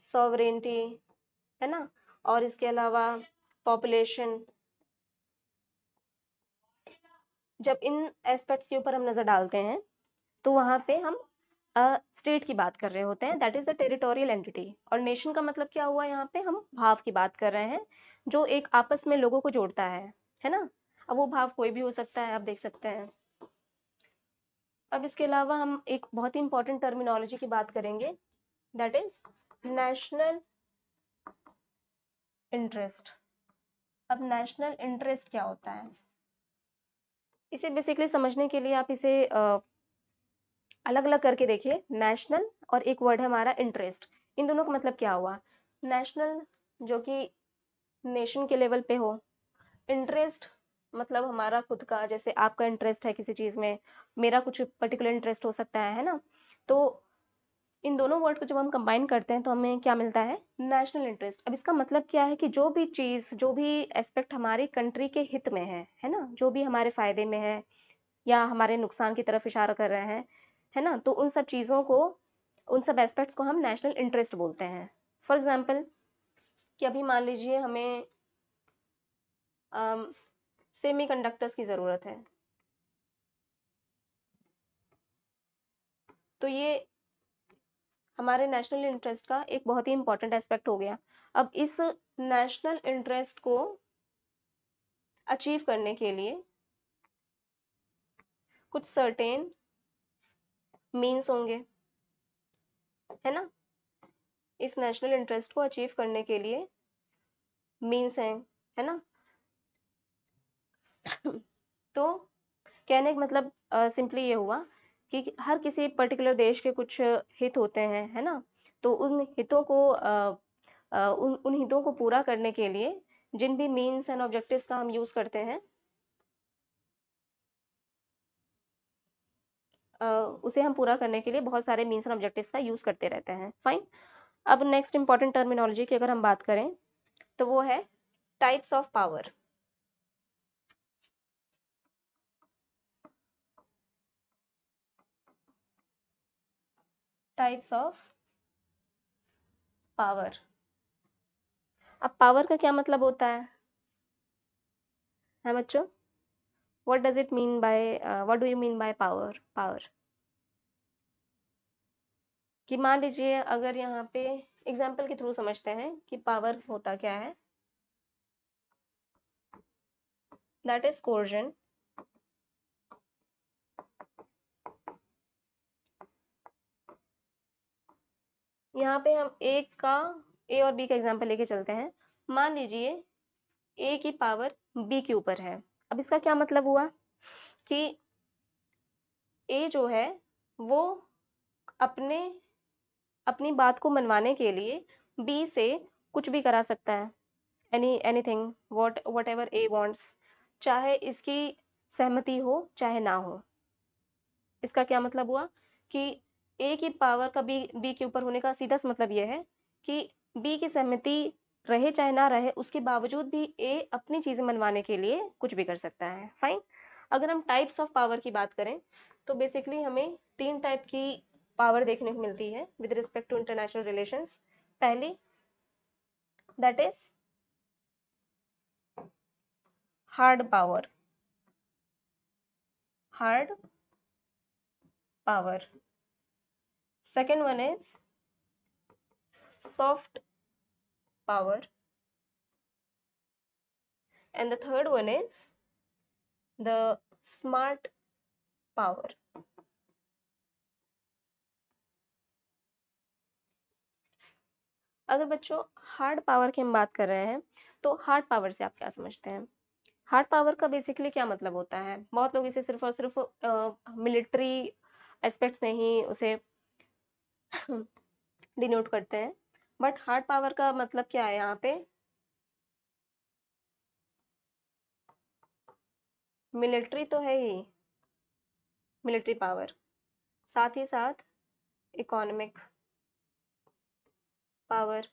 सॉवरेनिटी, है ना? और इसके अलावा पॉपुलेशन। जब इन एस्पेक्ट्स के ऊपर हम नज़र डालते हैं तो वहाँ पे हम स्टेट की बात कर रहे होते हैं, that is the territorial entity. और नेशन का मतलब क्या हुआ, यहाँ पे हम भाव की बात कर रहे हैं जो एक आपस में लोगों को जोड़ता है ना? अब वो भाव कोई भी हो सकता है, आप देख सकते हैं। अब इसके अलावा हम एक बहुत ही इंपॉर्टेंट टर्मिनोलॉजी की बात करेंगे, दैट इज नेशनल इंटरेस्ट। अब नेशनल इंटरेस्ट क्या होता है, इसे बेसिकली समझने के लिए आप इसे अलग अलग करके देखिए। नेशनल और एक वर्ड है हमारा इंटरेस्ट, इन दोनों का मतलब क्या हुआ? नेशनल जो कि नेशन के लेवल पे हो, इंटरेस्ट मतलब हमारा खुद का, जैसे आपका इंटरेस्ट है किसी चीज़ में, मेरा कुछ पर्टिकुलर इंटरेस्ट हो सकता है ना? तो इन दोनों वर्ड को जब हम कंबाइन करते हैं तो हमें क्या मिलता है? National interest. अब इसका मतलब क्या है कि जो भी चीज़, जो भी एस्पेक्ट हमारी कंट्री के हित में है ना? जो भी हमारे फ़ायदे में है या हमारे नुकसान की तरफ इशारा कर रहे हैं, है ना? तो उन सब चीज़ों को, उन सब एस्पेक्ट्स को हम नेशनल इंटरेस्ट बोलते हैं। फॉर एग्ज़ाम्पल कि अभी मान लीजिए हमें सेमीकंडक्टर्स की ज़रूरत है, तो ये हमारे नेशनल इंटरेस्ट का एक बहुत ही इंपॉर्टेंट एस्पेक्ट हो गया। अब इस नेशनल इंटरेस्ट को अचीव करने के लिए कुछ सर्टेन मीन्स होंगे, है ना? इस नेशनल इंटरेस्ट को अचीव करने के लिए मीन्स हैं, है ना? तो कहने का मतलब सिंपली ये हुआ कि हर किसी पर्टिकुलर देश के कुछ हित होते हैं, है ना? तो उन हितों को उन उन हितों को पूरा करने के लिए जिन भी मीन्स एंड ऑब्जेक्टिव्स का हम यूज़ करते हैं, उसे हम पूरा करने के लिए बहुत सारे मीन्स एंड ऑब्जेक्टिव्स का यूज़ करते रहते हैं। फाइन। अब नेक्स्ट इंपॉर्टेंट टर्मिनोलॉजी की अगर हम बात करें तो वो है types of power. Types of power. अब पावर का क्या मतलब होता है बच्चों? What does it mean by what do you mean by power? Power कि मान लीजिए अगर यहाँ पे एग्जाम्पल के थ्रू समझते हैं कि पावर होता क्या है। That is coercion. यहाँ पे हम ए और बी का एग्जाम्पल लेके चलते हैं। मान लीजिए ए की पावर बी के ऊपर है। अब इसका क्या मतलब हुआ कि ए जो है वो अपने अपनी बात को मनवाने के लिए बी से कुछ भी करा सकता है। Anything what ever A wants, चाहे इसकी सहमति हो चाहे ना हो। इसका क्या मतलब हुआ कि ए की पावर का बी के ऊपर होने का सीधा सा मतलब ये है कि बी की सहमति रहे चाहे ना रहे उसके बावजूद भी ए अपनी चीज़ें मनवाने के लिए कुछ भी कर सकता है। फाइन। अगर हम टाइप्स ऑफ पावर की बात करें तो बेसिकली हमें 3 टाइप की पावर देखने को मिलती है with respect to international relations. पहली, that is hard power. Hard power. Second one is soft power and the third one is the smart power. अगर बच्चों हार्ड पावर की हम बात कर रहे हैं तो हार्ड पावर से आप क्या समझते हैं? हार्ड पावर का बेसिकली क्या मतलब होता है? बहुत लोग इसे सिर्फ और सिर्फ मिलिट्री एस्पेक्ट्स में ही उसे डिनोट करते हैं। बट हार्ड पावर का मतलब क्या है यहाँ पे? मिलिट्री तो है ही, मिलिट्री पावर, साथ ही साथ इकोनॉमिक पावर,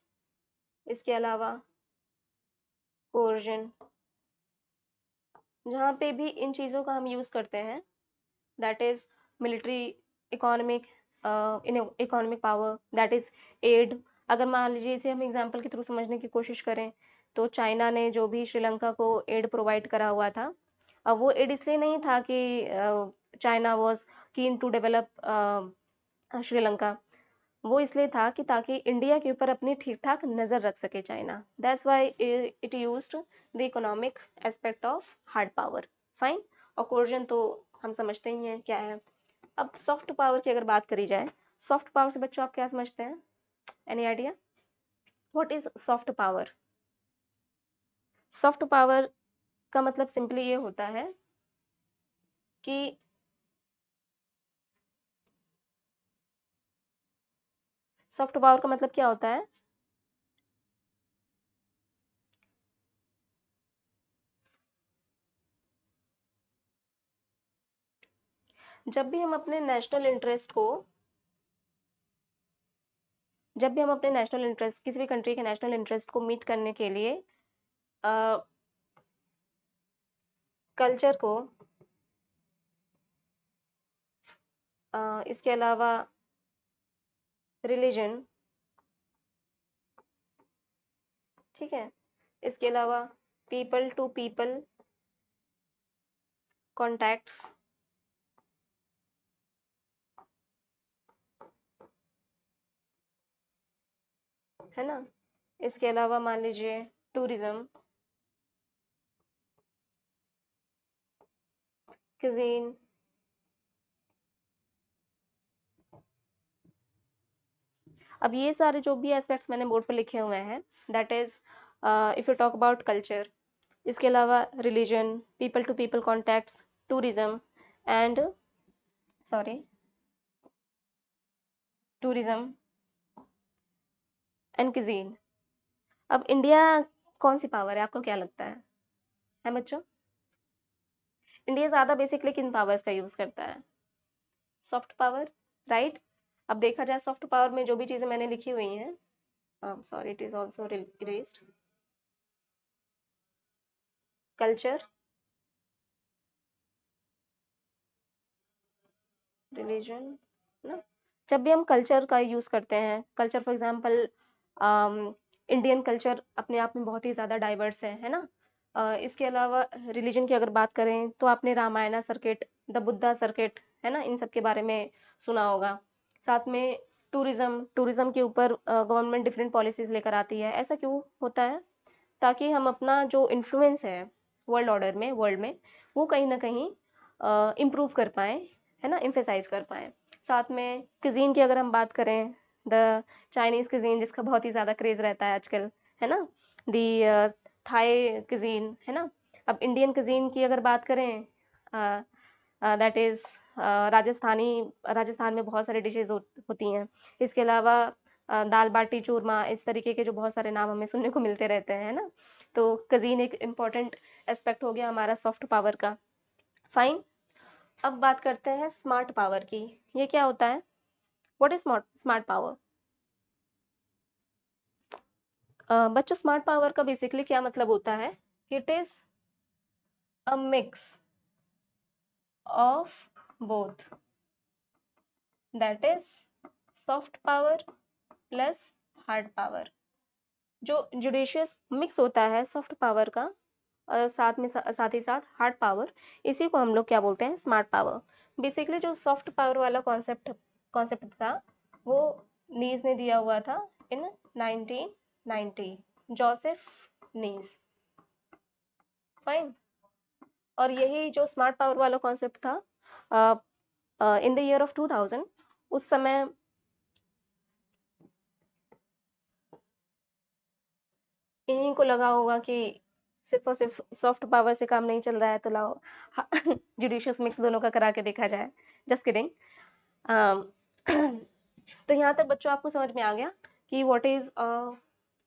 इसके अलावा कोर्जन। जहाँ पे भी इन चीज़ों का हम यूज़ करते हैं that is military, economic, economic power, that is aid. अगर मान लीजिए इसे हम एग्जांपल के थ्रू समझने की कोशिश करें तो चाइना ने जो भी श्रीलंका को एड प्रोवाइड करा हुआ था, अब वो एड इसलिए नहीं था कि China was keen to develop Sri Lanka, वो इसलिए था कि ताकि इंडिया के ऊपर अपनी ठीक ठाक नज़र रख सके China. That's why it used the economic aspect of hard power. Fine. और कोर्जन तो हम समझते ही हैं क्या है। अब सॉफ्ट पावर की अगर बात करी जाए, सॉफ्ट पावर से बच्चों आप क्या समझते हैं? Any idea what is soft power? Soft power का मतलब सिंपली ये होता है कि सॉफ्ट पावर का मतलब क्या होता है? जब भी हम अपने नेशनल इंटरेस्ट को जब भी हम अपने नेशनल इंटरेस्ट, किसी भी कंट्री के नेशनल इंटरेस्ट को मीट करने के लिए कल्चर को, इसके अलावा रिलीजन, ठीक है, इसके अलावा पीपल टू पीपल कॉन्टैक्ट्स, है ना, इसके अलावा मान लीजिए टूरिज्म, cuisine, अब ये सारे जो भी एस्पेक्ट्स मैंने बोर्ड पर लिखे हुए हैं that is if you talk about culture, इसके अलावा religion, people to people contacts, tourism and sorry tourism and cuisine। अब इंडिया कौन सी पावर है, आपको क्या लगता है बच्चों? इंडिया ज़्यादा बेसिकली किन पावर्स का यूज़ करता है? Soft power, right? अब देखा जाए सॉफ्ट पावर में जो भी चीजें मैंने लिखी हुई हैं, sorry it is also erased. Culture, religion, ना। जब भी हम कल्चर का यूज करते हैं, culture for example Indian culture अपने आप में बहुत ही ज़्यादा डाइवर्स है ना। इसके अलावा रिलीजन की अगर बात करें तो आपने Ramayana circuit, the Buddha circuit, है ना, इन सब के बारे में सुना होगा। साथ में टूरिज्म, टूरिज्म के ऊपर गवर्नमेंट डिफरेंट पॉलिसीज लेकर आती है। ऐसा क्यों होता है? ताकि हम अपना जो इन्फ्लुएंस है वर्ल्ड ऑर्डर में, वर्ल्ड में, वो कहीं ना कहीं इम्प्रूव कर पाएँ, है ना, एम्फेसाइज कर पाएँ। साथ में cuisine की अगर हम बात करें, द चाइनीज़ cuisine जिसका बहुत ही ज़्यादा क्रेज़ रहता है आजकल, है ना? दी थाई cuisine, है ना? अब इंडियन cuisine की अगर बात करें, दैट इज़ राजस्थानी, राजस्थान में बहुत सारी डिशेज़ होती हैं। इसके अलावा दाल बाटी चूरमा, इस तरीके के जो बहुत सारे नाम हमें सुनने को मिलते रहते हैं, है ना? तो cuisine एक इम्पोर्टेंट एस्पेक्ट हो गया हमारा सॉफ्ट पावर का। फाइन। अब बात करते हैं स्मार्ट पावर की। ये क्या होता है? What is smart smart power? बच्चों, स्मार्ट पावर का बेसिकली क्या मतलब होता है? It is a mix of both, that is soft power plus hard power. जो जुडिशियस मिक्स होता है सॉफ्ट पावर का और साथ ही साथ हार्ड पावर, इसी को हम लोग क्या बोलते हैं? Smart power. बेसिकली जो सॉफ्ट पावर वाला कॉन्सेप्ट कॉन्सेप्ट था, वो नीज ने दिया हुआ था इन 1990, जोसेफ नीज। फाइन। और यही जो स्मार्ट पावर वाला कॉन्सेप्ट था, इन द ईयर ऑफ 2000, उस समय इन्हीं को लगा होगा कि सिर्फ और सिर्फ सॉफ्ट पावर से काम नहीं चल रहा है, तो लाओ जुडिशियस मिक्स दोनों का करा के देखा जाए। Just kidding. तो यहाँ तक बच्चों आपको समझ में आ गया कि what is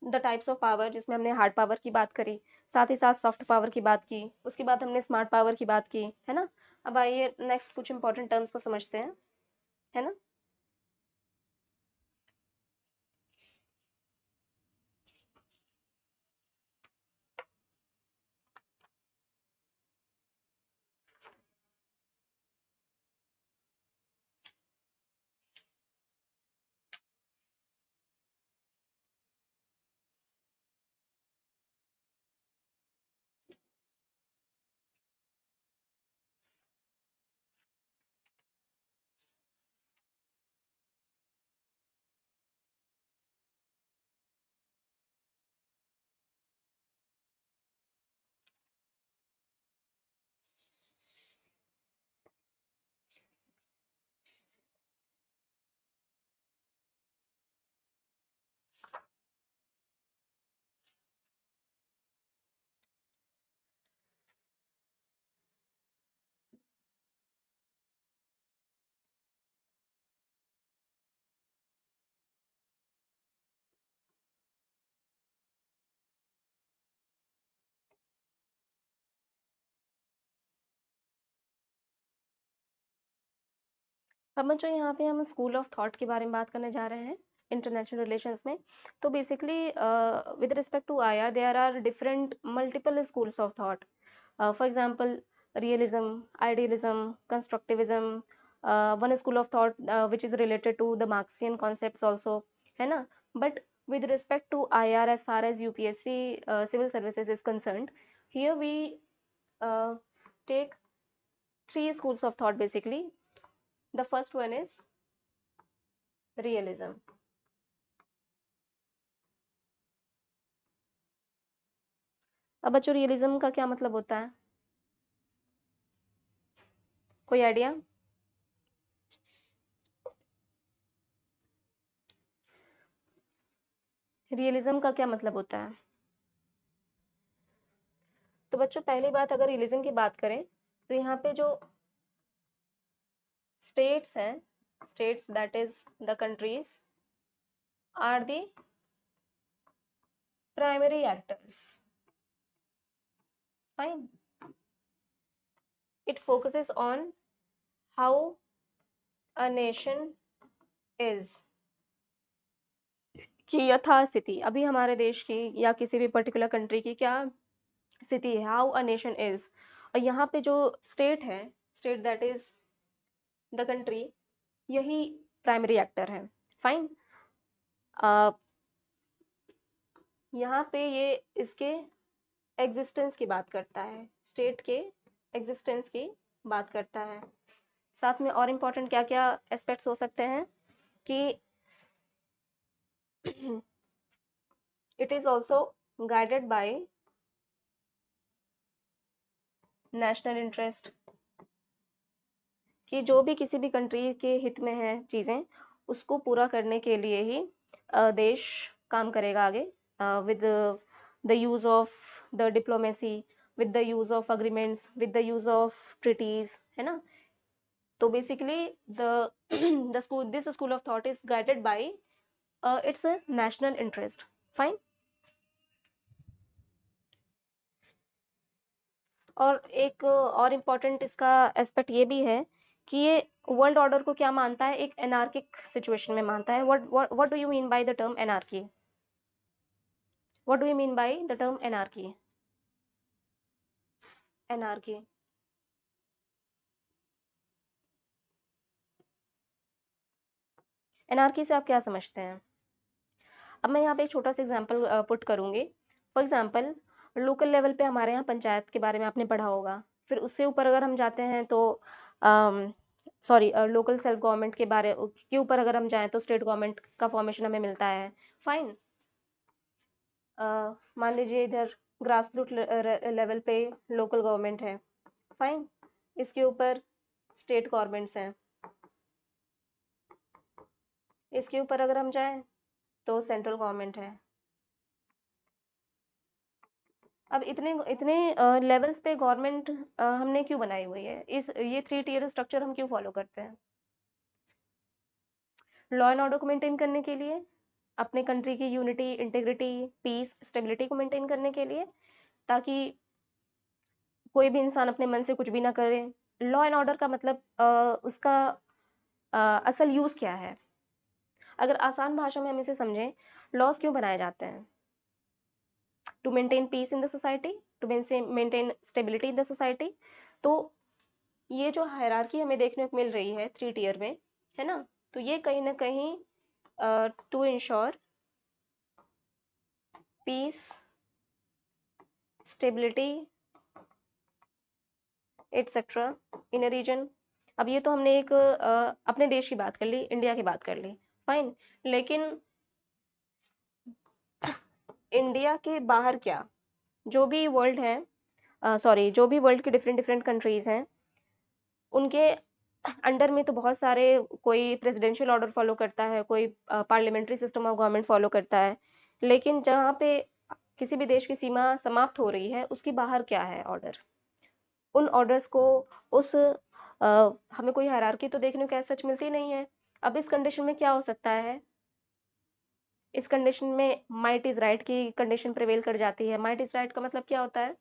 the types of power, जिसमें हमने हार्ड पावर की बात करी, साथ ही साथ सॉफ्ट पावर की बात की, उसके बाद हमने स्मार्ट पावर की बात की, है ना। अब आइए नेक्स्ट कुछ इंपॉर्टेंट टर्म्स को समझते हैं, है ना। अब बच्चों यहाँ पे हम स्कूल ऑफ थॉट के बारे में बात करने जा रहे हैं इंटरनेशनल रिलेशंस में। तो basically with respect to IR there are different multiple schools of thought. For example realism, idealism, constructivism, one school of thought which is related to the Marxian concepts also, है ना। But with respect to IR, as far as UPSC civil services is concerned, here we uh, take three schools of thought basically. The first one is realism. अब बच्चों realism का क्या मतलब होता है? कोई आइडिया? रियलिज्म का क्या मतलब होता है? तो बच्चों पहली बात, अगर रियलिज्म की बात करें तो यहाँ पे जो स्टेट्स हैं, states that is the countries are the primary actors. Fine. It focuses on how a a nation is, कि यथास्थिति अभी हमारे देश की या किसी भी पर्टिकुलर कंट्री की क्या स्थिति है, हाउ अ नेशन इज। और यहाँ पे जो स्टेट है, state that is the country, यही प्राइमरी एक्टर है। फाइन। यहाँ पे ये इसके एग्जिस्टेंस की बात करता है, स्टेट के एग्जिस्टेंस की बात करता है। साथ में और इम्पोर्टेंट क्या क्या एस्पेक्ट्स हो सकते हैं कि it is also guided by national interest, कि जो भी किसी भी कंट्री के हित में है चीज़ें, उसको पूरा करने के लिए ही देश काम करेगा आगे, with the use of the diplomacy, with the use of agreements, with the use of treatises, है ना। तो basically the the school this school of thought is guided by it's national interest. Fine. और एक और important इसका aspect ये भी है कि ये वर्ल्ड ऑर्डर को क्या मानता है, एक एनार्किक सिचुएशन में मानता है। What do you mean by the term anarchy? What do you mean by the term anarchy? Anarchy, anarchy से आप क्या समझते हैं? अब मैं यहाँ पे एक छोटा सा एग्जांपल पुट करूँगी। फॉर एग्जांपल, लोकल लेवल पे हमारे यहाँ पंचायत के बारे में आपने पढ़ा होगा। फिर उससे ऊपर अगर हम जाते हैं तो सॉरी, लोकल सेल्फ गवर्नमेंट के बारे के ऊपर अगर हम जाएँ तो स्टेट गवर्नमेंट का फॉर्मेशन हमें मिलता है। फाइन। मान लीजिए इधर ग्रास रूट लेवल पे लोकल गवर्नमेंट है। फाइन। इसके ऊपर स्टेट गवर्नमेंट्स हैं। इसके ऊपर अगर हम जाएँ तो सेंट्रल गवर्नमेंट है। अब इतने इतने लेवल्स पे गवर्नमेंट हमने क्यों बनाई हुई है? इस ये 3 टियर स्ट्रक्चर हम क्यों फॉलो करते हैं? लॉ एंड ऑर्डर को मेंटेन करने के लिए, अपने कंट्री की यूनिटी, इंटीग्रिटी, पीस, स्टेबिलिटी को मेंटेन करने के लिए, ताकि कोई भी इंसान अपने मन से कुछ भी ना करे। लॉ एंड ऑर्डर का मतलब उसका असल यूज़ क्या है? अगर आसान भाषा में हम इसे समझें, लॉज़ क्यों बनाए जाते हैं? To maintain peace in the society, to maintain stability in the society. तो ये जो हायरार्की हमें देखने को मिल रही है 3 टियर में, है ना? तो ये कहीं न कहीं to ensure peace, stability etcetera in a region. अब ये तो हमने एक अपने देश की बात कर ली, इंडिया की बात कर ली। फाइन। लेकिन इंडिया के बाहर क्या? जो भी वर्ल्ड है, सॉरी, जो भी वर्ल्ड के डिफरेंट डिफरेंट कंट्रीज़ हैं, उनके अंडर में तो बहुत सारे, कोई प्रेसिडेंशियल ऑर्डर फॉलो करता है, कोई parliamentary system of government follow करता है। लेकिन जहाँ पे किसी भी देश की सीमा समाप्त हो रही है, उसके बाहर क्या है ऑर्डर? उन ऑर्डर्स को उस हमें कोई हायरार्की तो देखने को ऐसा सच मिलती नहीं है। अब इस कंडीशन में क्या हो सकता है? इस कंडीशन में माइट इज़ राइट की कंडीशन प्रिवेल कर जाती है। माइट इज़ राइट का मतलब क्या होता है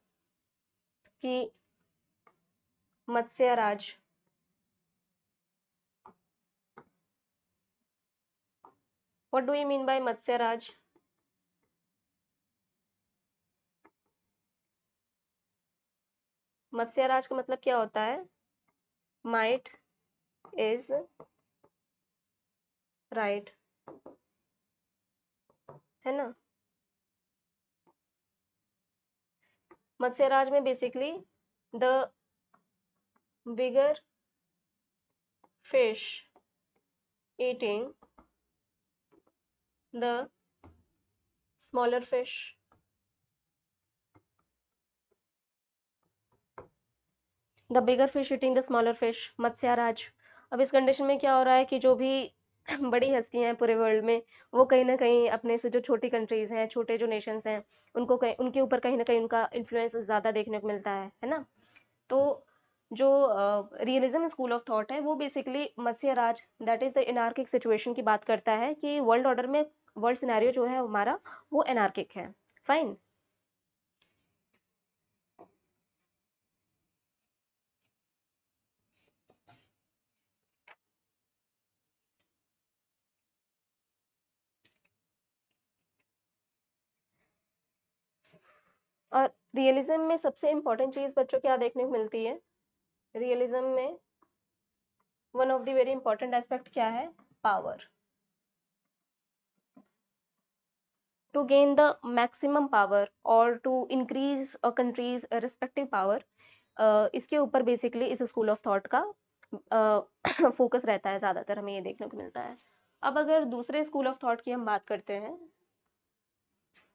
कि मत्स्य राज, what do you mean by मत्स्य राज? मत्स्य राज का मतलब क्या होता है? माइट इज राइट, है ना। मत्स्य राज में basically the bigger fish eating the smaller fish, the bigger fish eating the smaller fish, मत्स्य राज। अब इस कंडीशन में क्या हो रहा है कि जो भी बड़ी हस्तियां हैं पूरे वर्ल्ड में, वो कहीं ना कहीं अपने से जो छोटी कंट्रीज हैं, छोटे जो नेशंस हैं, उनको कहीं उनके ऊपर कहीं ना कहीं उनका इन्फ्लुएंस ज़्यादा देखने को मिलता है ना। तो जो रियलिज्म स्कूल ऑफ थॉट है, वो basically Matsya Raj, that is the anarchic situation की बात करता है, कि वर्ल्ड ऑर्डर में वर्ल्ड सिनेरियो जो है हमारा, वो एनार्किक है। फाइन। और रियलिज्म में सबसे इम्पोर्टेंट चीज़ बच्चों क्या देखने को मिलती है? रियलिज्म में one of the very important aspect क्या है? Power. To gain the maximum power or to increase a country's respective power, इसके ऊपर बेसिकली इस स्कूल ऑफ थॉट का फोकस रहता है, ज़्यादातर हमें ये देखने को मिलता है। अब अगर दूसरे स्कूल ऑफ थॉट की हम बात करते हैं,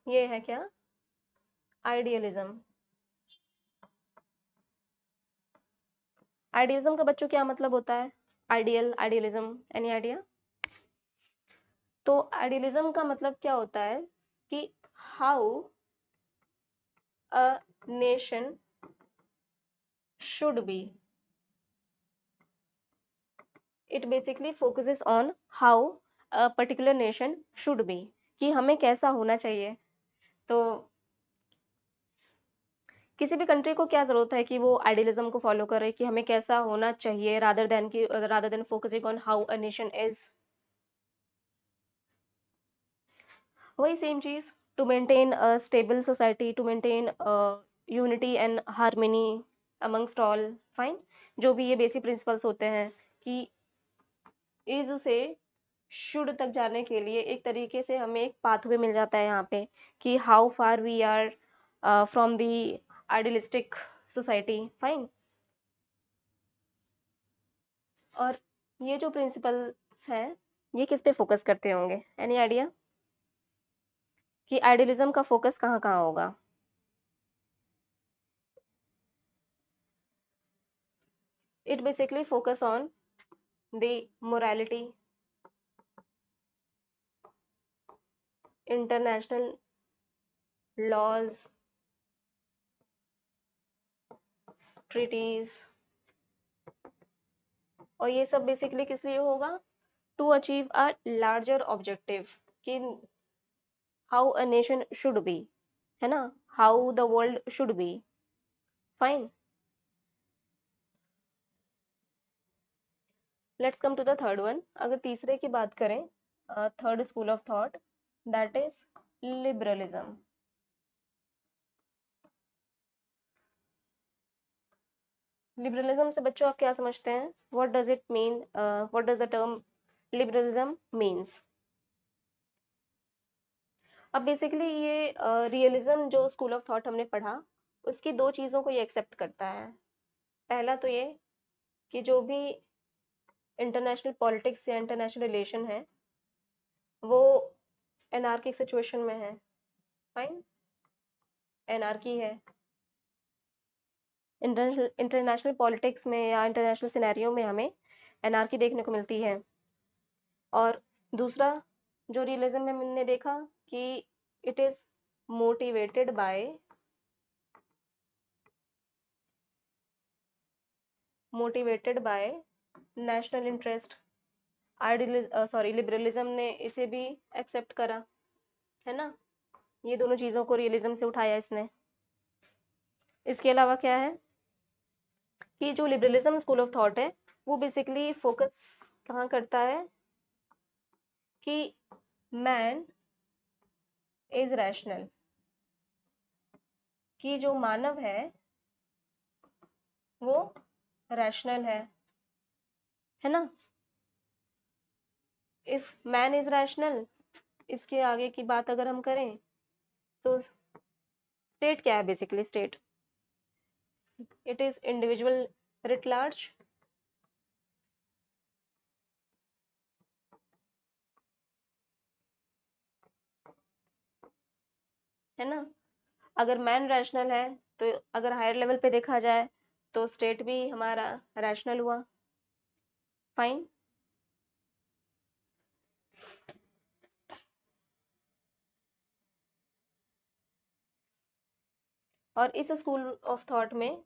ये है क्या? आइडियलिज्म। आइडियलिज्म का बच्चों क्या मतलब होता है? Ideal, idealism, any idea? तो आइडियलिज्म का मतलब क्या होता है कि how a nation should B. It basically focuses on how a particular nation should B, कि हमें कैसा होना चाहिए। तो किसी भी कंट्री को क्या ज़रूरत है कि वो आइडियलिज्म को फॉलो करे कि हमें कैसा होना चाहिए, rather than focusing on how a nation is. वही सेम चीज़, to maintain a stable society, to maintain unity and harmony amongst all. Fine. जो भी ये बेसिक प्रिंसिपल्स होते हैं कि इज से शुड तक जाने के लिए एक तरीके से हमें एक पाथवे मिल जाता है यहाँ पे, कि how far we are from the idealistic society. Fine. और ये जो प्रिंसिपल्स हैं, ये किस पे फोकस करते होंगे? एनी आइडिया कि आइडियलिज्म का फोकस कहाँ कहाँ होगा? It basically focus on the morality, international laws, treaties, और ये सब बेसिकली किस लिए होगा? To achieve a larger objective, कि how a nation should be, है ना, how the world should be. Fine. Let's come to the third one. अगर तीसरे की बात करें, third school of thought, that is liberalism. Liberalism से बच्चों आप क्या समझते हैं? What does it mean? What does the term liberalism means? अब बेसिकली ये रियलिज्म जो स्कूल ऑफ थॉट हमने पढ़ा, उसकी दो चीज़ों को ये एक्सेप्ट करता है। पहला तो ये कि जो भी इंटरनेशनल पॉलिटिक्स या इंटरनेशनल रिलेशन है, वो एनार्किक सिचुएशन में है। फाइन। एनार्की है इंटरनेशनल इंटरनेशनल पॉलिटिक्स में या इंटरनेशनल सिनेरियो में, हमें एनार्की देखने को मिलती है। और दूसरा जो रियलिज्म में हमने देखा कि it is motivated by national interest. Liberalism ने इसे भी एक्सेप्ट करा, है ना। ये दोनों चीज़ों को रियलिज्म से उठाया इसने। इसके अलावा क्या है कि जो लिबरलिज्म स्कूल ऑफ थॉट है, वो बेसिकली फोकस कहाँ करता है कि मैन इज रैशनल, कि जो मानव है वो रैशनल है ना। इफ मैन इज रैशनल, इसके आगे की बात अगर हम करें तो स्टेट क्या है? Basically state, it is individual writ large, है ना। अगर मैन रैशनल है, तो अगर हायर लेवल पे देखा जाए तो स्टेट भी हमारा रैशनल हुआ। फाइन। और इस स्कूल ऑफ थॉट में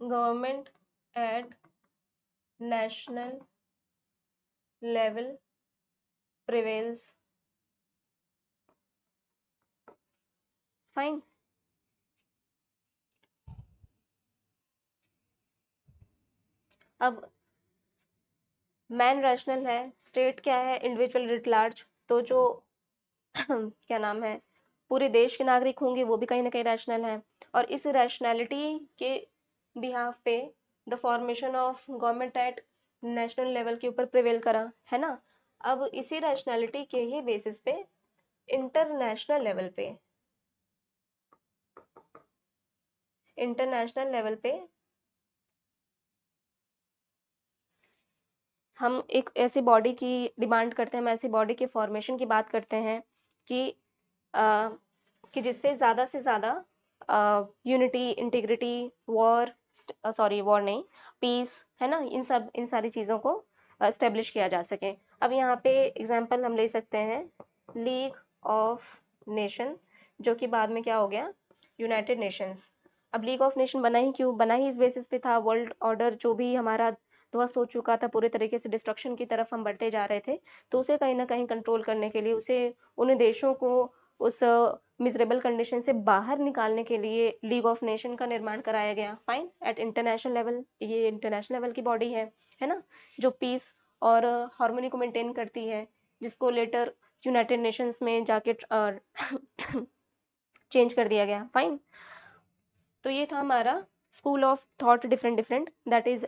government at national level prevails. Fine. अब मैन रैशनल है, स्टेट क्या है? Individual writ large. तो जो क्या नाम है, पूरे देश के नागरिक होंगे वो भी कहीं ना कहीं रैशनल हैं। और इस रैशनैलिटी के बिहाफ पे the formation of government at national level के ऊपर प्रिवेल करा, है ना। अब इसी रैशनैलिटी के ही बेसिस पे इंटरनेशनल लेवल पे हम एक ऐसी बॉडी की डिमांड करते हैं, हम ऐसी बॉडी के फॉर्मेशन की बात करते हैं कि अ, कि जिससे ज़्यादा से ज़्यादा यूनिटी, इंटीग्रिटी, वॉर नहीं, पीस, है ना, इन सारी चीज़ों को एस्टेब्लिश किया जा सके। अब यहाँ पे एग्जांपल हम ले सकते हैं लीग ऑफ नेशन, जो कि बाद में क्या हो गया, यूनाइटेड नेशंस। अब लीग ऑफ नेशन बना ही क्यों, बना ही इस बेसिस पे था, वर्ल्ड ऑर्डर जो भी हमारा ध्वस्त हो चुका था, पूरे तरीके से डिस्ट्रक्शन की तरफ हम बढ़ते जा रहे थे, तो उसे कहीं ना कहीं कंट्रोल करने के लिए, उसे उन देशों को उस मिजरेबल कंडीशन से बाहर निकालने के लिए लीग ऑफ नेशन का निर्माण कराया गया। फाइन, एट इंटरनेशनल लेवल, ये इंटरनेशनल लेवल की बॉडी है ना, जो पीस और हार्मनी को मेंटेन करती है, जिसको लेटर यूनाइटेड नेशंस में जाके चेंज कर दिया गया। फाइन, तो ये था हमारा school of thought, different different, that is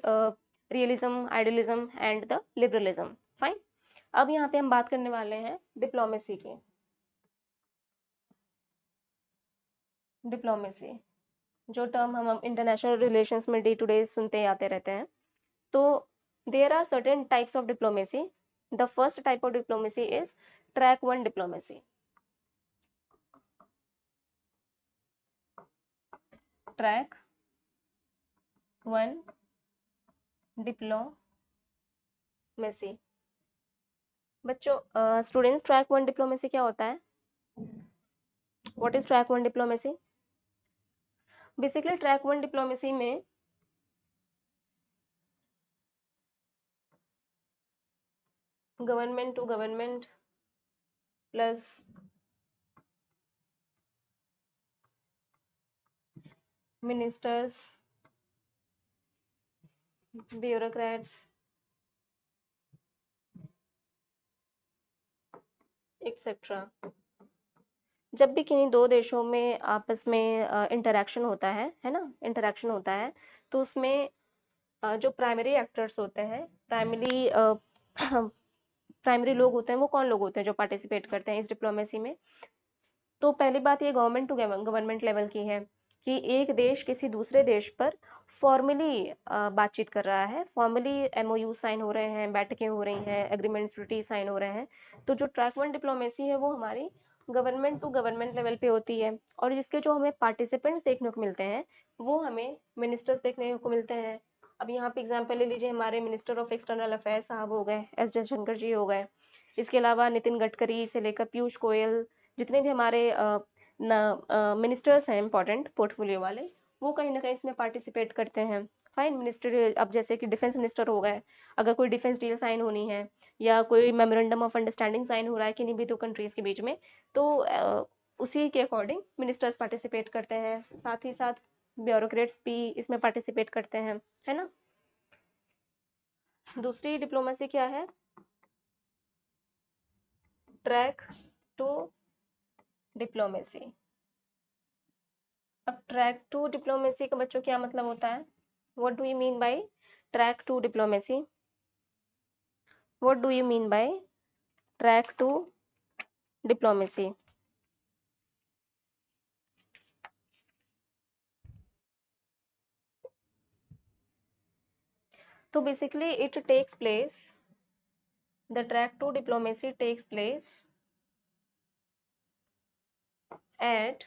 realism, idealism and the liberalism. Fine, अब यहाँ पे हम बात करने वाले हैं डिप्लोमेसी की। डिप्लोमेसी जो टर्म हम इंटरनेशनल रिलेशंस में डे टू डे सुनते आते रहते हैं, तो there are certain types of diplomacy. The first type of diplomacy is track one diplomacy. Track one diplomacy. बच्चों, स्टूडेंट्स, ट्रैक वन डिप्लोमेसी क्या होता है? What is track one diplomacy? Basically track one diplomacy में government to government plus ministers, bureaucrats, etcetera, जब भी किन्हीं दो देशों में आपस में इंटरेक्शन होता है ना, इंटरेक्शन होता है, तो उसमें जो प्राइमरी एक्टर्स होते हैं, प्राइमरी लोग होते हैं, वो कौन लोग होते हैं जो पार्टिसिपेट करते हैं इस डिप्लोमेसी में? तो पहली बात ये गवर्नमेंट टू गवर्नमेंट लेवल की है कि एक देश किसी दूसरे देश पर फॉर्मली बातचीत कर रहा है, फॉर्मली एमओयू साइन हो रहे हैं, बैठकें हो रही हैं, एग्रीमेंट्स ट्रीटी साइन हो रहे हैं। तो जो ट्रैक वन डिप्लोमेसी है वो हमारी गवर्नमेंट टू गवर्नमेंट लेवल पे होती है, और इसके जो हमें पार्टिसिपेंट्स देखने को मिलते हैं वो हमें मिनिस्टर्स देखने को मिलते हैं। अब यहाँ पे एग्जाम्पल ले लीजिए, हमारे मिनिस्टर ऑफ एक्सटर्नल अफेयर्स साहब हो गए, एस जयशंकर जी हो गए। इसके अलावा नितिन गडकरी से लेकर पीयूष गोयल, जितने भी हमारे मिनिस्टर्स हैं इंपॉर्टेंट पोर्टफोलियो वाले, वो कहीं ना कहीं इसमें पार्टिसिपेट करते हैं। फाइन, मिनिस्टर, अब जैसे कि डिफेंस मिनिस्टर हो गए, अगर कोई डिफेंस डील साइन होनी है या कोई मेमोरेंडम ऑफ अंडरस्टैंडिंग साइन हो रहा है किन्हीं भी दो कंट्रीज के बीच में, तो उसी के अकॉर्डिंग मिनिस्टर्स पार्टिसिपेट करते हैं, साथ ही साथ ब्यूरोक्रेट्स भी इसमें पार्टिसिपेट करते हैं, है ना। दूसरी डिप्लोमेसी क्या है? Track two diplomacy. अब ट्रैक टू डिप्लोमेसी का बच्चों क्या मतलब होता है? What do you mean by track two diplomacy? What do you mean by track two diplomacy? तो basically it takes place, the track two diplomacy takes place at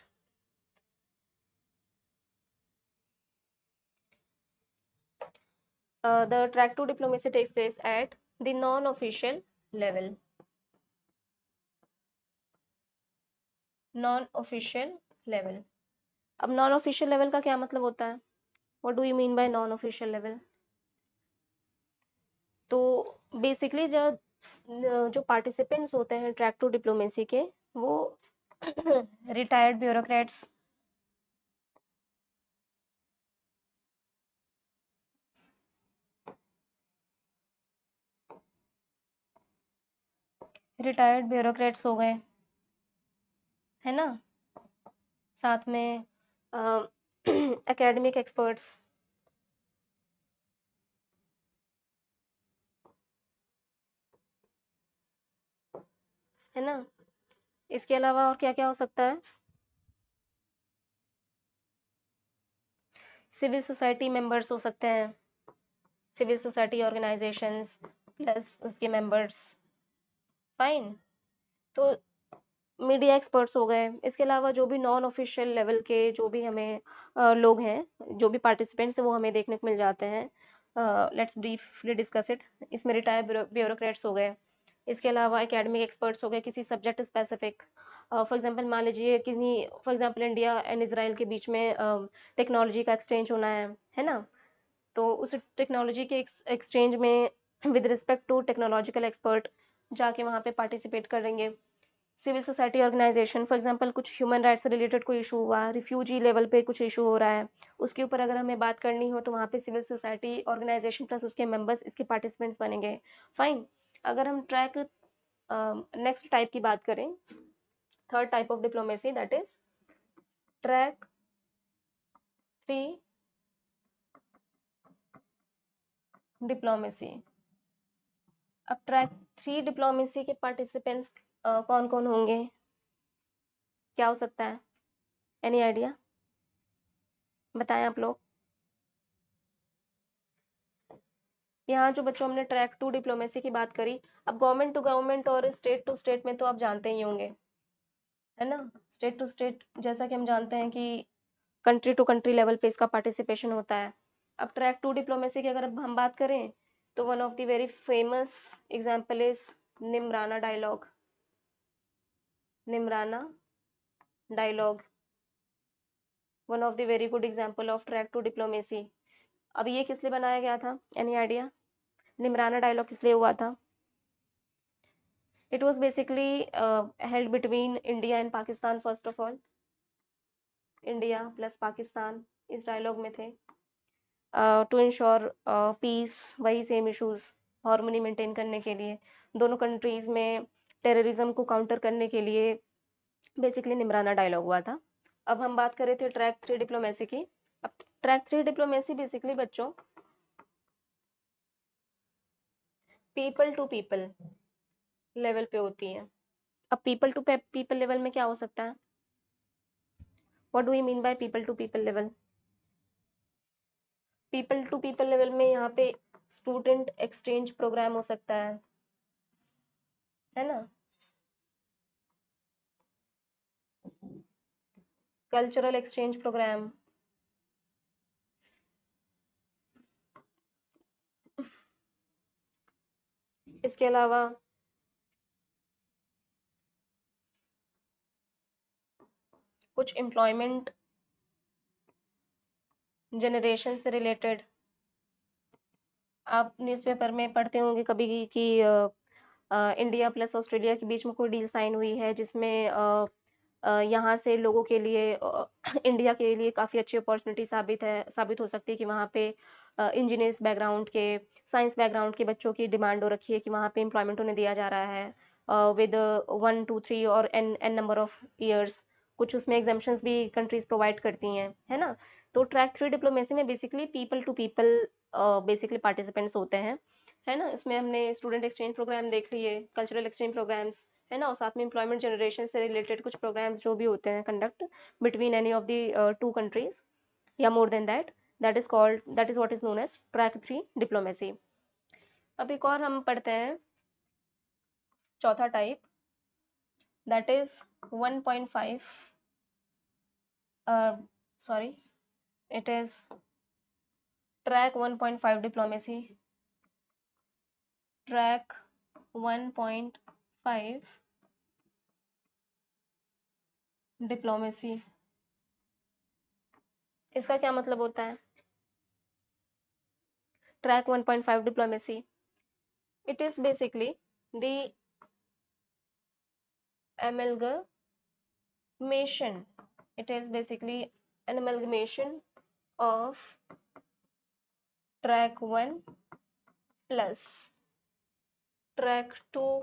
the track to diplomacy takes place at the non-official level. Non-official level. अब non official level का क्या मतलब होता है? What do you mean bye non official level? तो basically जब जो participants होते हैं ट्रैक टू डिप्लोमेसी के, वो रिटायर्ड ब्यूरोक्रेट्स, हो गए, है ना, साथ में एकेडमिक एक्सपर्ट्स, है ना? इसके अलावा और क्या-क्या हो सकता है? सिविल सोसाइटी मेंबर्स हो सकते हैं, सिविल सोसाइटी ऑर्गेनाइजेशंस प्लस उसके मेंबर्स, फाइन। तो मीडिया एक्सपर्ट्स हो गए, इसके अलावा जो भी नॉन ऑफिशियल लेवल के जो भी हमें लोग हैं, जो भी पार्टिसिपेंट्स हैं वो हमें देखने को मिल जाते हैं। Let's briefly discuss it. इसमें रिटायर्ड ब्यूरोक्रेट्स हो गए, इसके अलावा एकेडमिक एक्सपर्ट्स हो गए किसी सब्जेक्ट स्पेसिफिक। फॉर एग्जांपल मान लीजिए किन्हीं for example India and Israel के बीच में टेक्नोलॉजी का एक्सचेंज होना है ना? तो उस टेक्नोलॉजी के एक्सचेंज में with respect to technological expert जाके वहाँ पे पार्टिसिपेट करेंगे। Civil society organisation for example कुछ ह्यूमन राइट्स से रिलेटेड कोई इशू हुआ, रिफ्यूजी लेवल पे कुछ इशू हो रहा है, उसके ऊपर अगर हमें बात करनी हो तो वहाँ पे सिविल सोसाइटी ऑर्गेनाइजेशन प्लस उसके मेंबर्स इसके पार्टिसिपेंट्स बनेंगे, फाइन। अगर हम ट्रैक नेक्स्ट टाइप की बात करें, third type of diplomacy, that is track 3 diplomacy. अब ट्रैक 3 डिप्लोमेसी के पार्टिसिपेंट्स कौन कौन होंगे, क्या हो सकता है? एनी आइडिया, बताएं आप लोग। यहाँ जो बच्चों हमने ट्रैक 2 डिप्लोमेसी की बात करी, अब गवर्नमेंट टू गवर्नमेंट और स्टेट टू स्टेट में तो आप जानते ही होंगे, है ना? स्टेट टू स्टेट जैसा कि हम जानते हैं कि कंट्री टू कंट्री लेवल पे इसका पार्टिसिपेशन होता है। अब ट्रैक 2 डिप्लोमेसी की अगर अब हम बात करें तो one of the very famous example is Neemrana dialogue. Neemrana dialogue one of the very good example of track 2 diplomacy. अब ये किस लिए बनाया गया था, एनी आइडिया? निमराना डायलॉग किस लिए हुआ था? It was basically held between India and Pakistan first of all. India plus Pakistan इस डायलॉग में थे टू इंश्योर पीस, वही सेम इश्यूज, हार्मनी मेंटेन करने के लिए दोनों कंट्रीज में, टेररिज्म को काउंटर करने के लिए बेसिकली निमराना डायलॉग हुआ था। अब हम बात कर रहे थे ट्रैक 3 डिप्लोमेसी की। अब ट्रैक 3 डिप्लोमेसी बेसिकली बच्चों पीपल टू पीपल लेवल पे होती है। अब पीपल टू पीपल लेवल में क्या हो सकता है? What do you mean by people to people level? People to people level में यहाँ पे स्टूडेंट एक्सचेंज प्रोग्राम हो सकता है ना? कल्चरल एक्सचेंज प्रोग्राम, इसके अलावा कुछ एम्प्लॉयमेंट जनरेशन से रिलेटेड। आप न्यूज़पेपर में पढ़ते होंगे कभी कि इंडिया प्लस ऑस्ट्रेलिया के बीच में कोई डील साइन हुई है जिसमें यहाँ से लोगों के लिए इंडिया के लिए काफ़ी अच्छी अपॉर्चुनिटी साबित हो सकती है कि वहाँ पे इंजीनियर्स बैकग्राउंड के, साइंस बैकग्राउंड के बच्चों की डिमांड हो रखी है कि वहाँ पे एम्प्लॉयमेंट उन्हें दिया जा रहा है विद 1 2 3 और n n number of years. कुछ उसमें एग्जाम्पशंस भी कंट्रीज प्रोवाइड करती हैं, है ना? तो ट्रैक 3 डिप्लोमेसी में basically people to people basically participants होते हैं, है ना? इसमें हमने स्टूडेंट एक्सचेंज प्रोग्राम देख लिए, कल्चरल एक्सचेंज प्रोग्राम्स, है ना? और साथ में एम्प्लॉयमेंट जनरेशन से रिलेटेड कुछ प्रोग्राम्स जो भी होते हैं conduct between any of the two countries या more than that, that is what is known as track 3 diplomacy. अब एक और हम पढ़ते हैं चौथा type, that is 1.5 sorry, it is track 1.5 diplomacy. Track 1.5 diplomacy, इसका क्या मतलब होता है? Track 1.5 diplomacy, it is basically the amalgamation, it is basically an amalgamation of track 1 plus track 2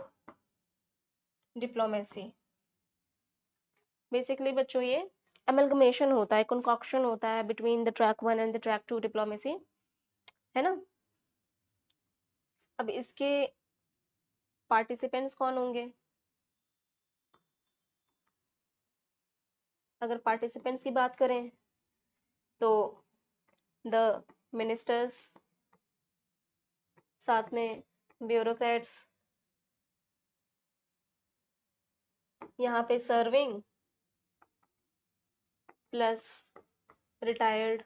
diplomacy. Basically बच्चों ये एमलगमेशन होता है, कंकॉक्शन होता है between the track 1 and the track 2 diplomacy, है ना? अब इसके पार्टिसिपेंट्स कौन होंगे? अगर पार्टिसिपेंट्स की बात करें तो द मिनिस्टर्स, साथ में ब्यूरोक्रेट्स, यहाँ पे सर्विंग प्लस रिटायर्ड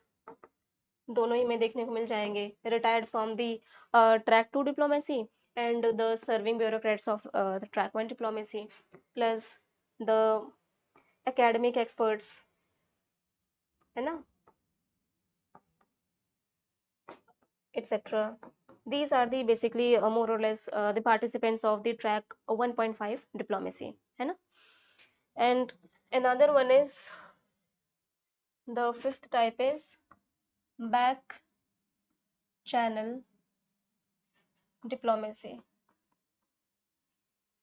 दोनों ही में देखने को मिल जाएंगे। Retired from the track 2 diplomacy and the serving bureaucrats of the track 1 diplomacy plus the academic experts, है ना, etc. These are the basically more or less the participants of the track 1.5 diplomacy, है ना? And another one is the fifth type is back channel diplomacy.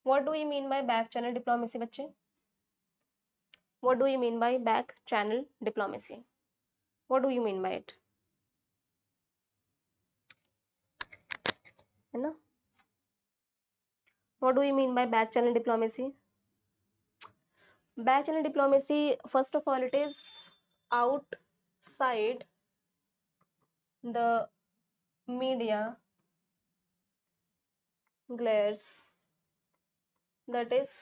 What do you mean by back channel diplomacy, बच्चे? What do you mean by back channel diplomacy? What do you mean by it? है ना? What do you mean by back channel diplomacy? Back channel diplomacy, first of all, it is outside the media glares. That is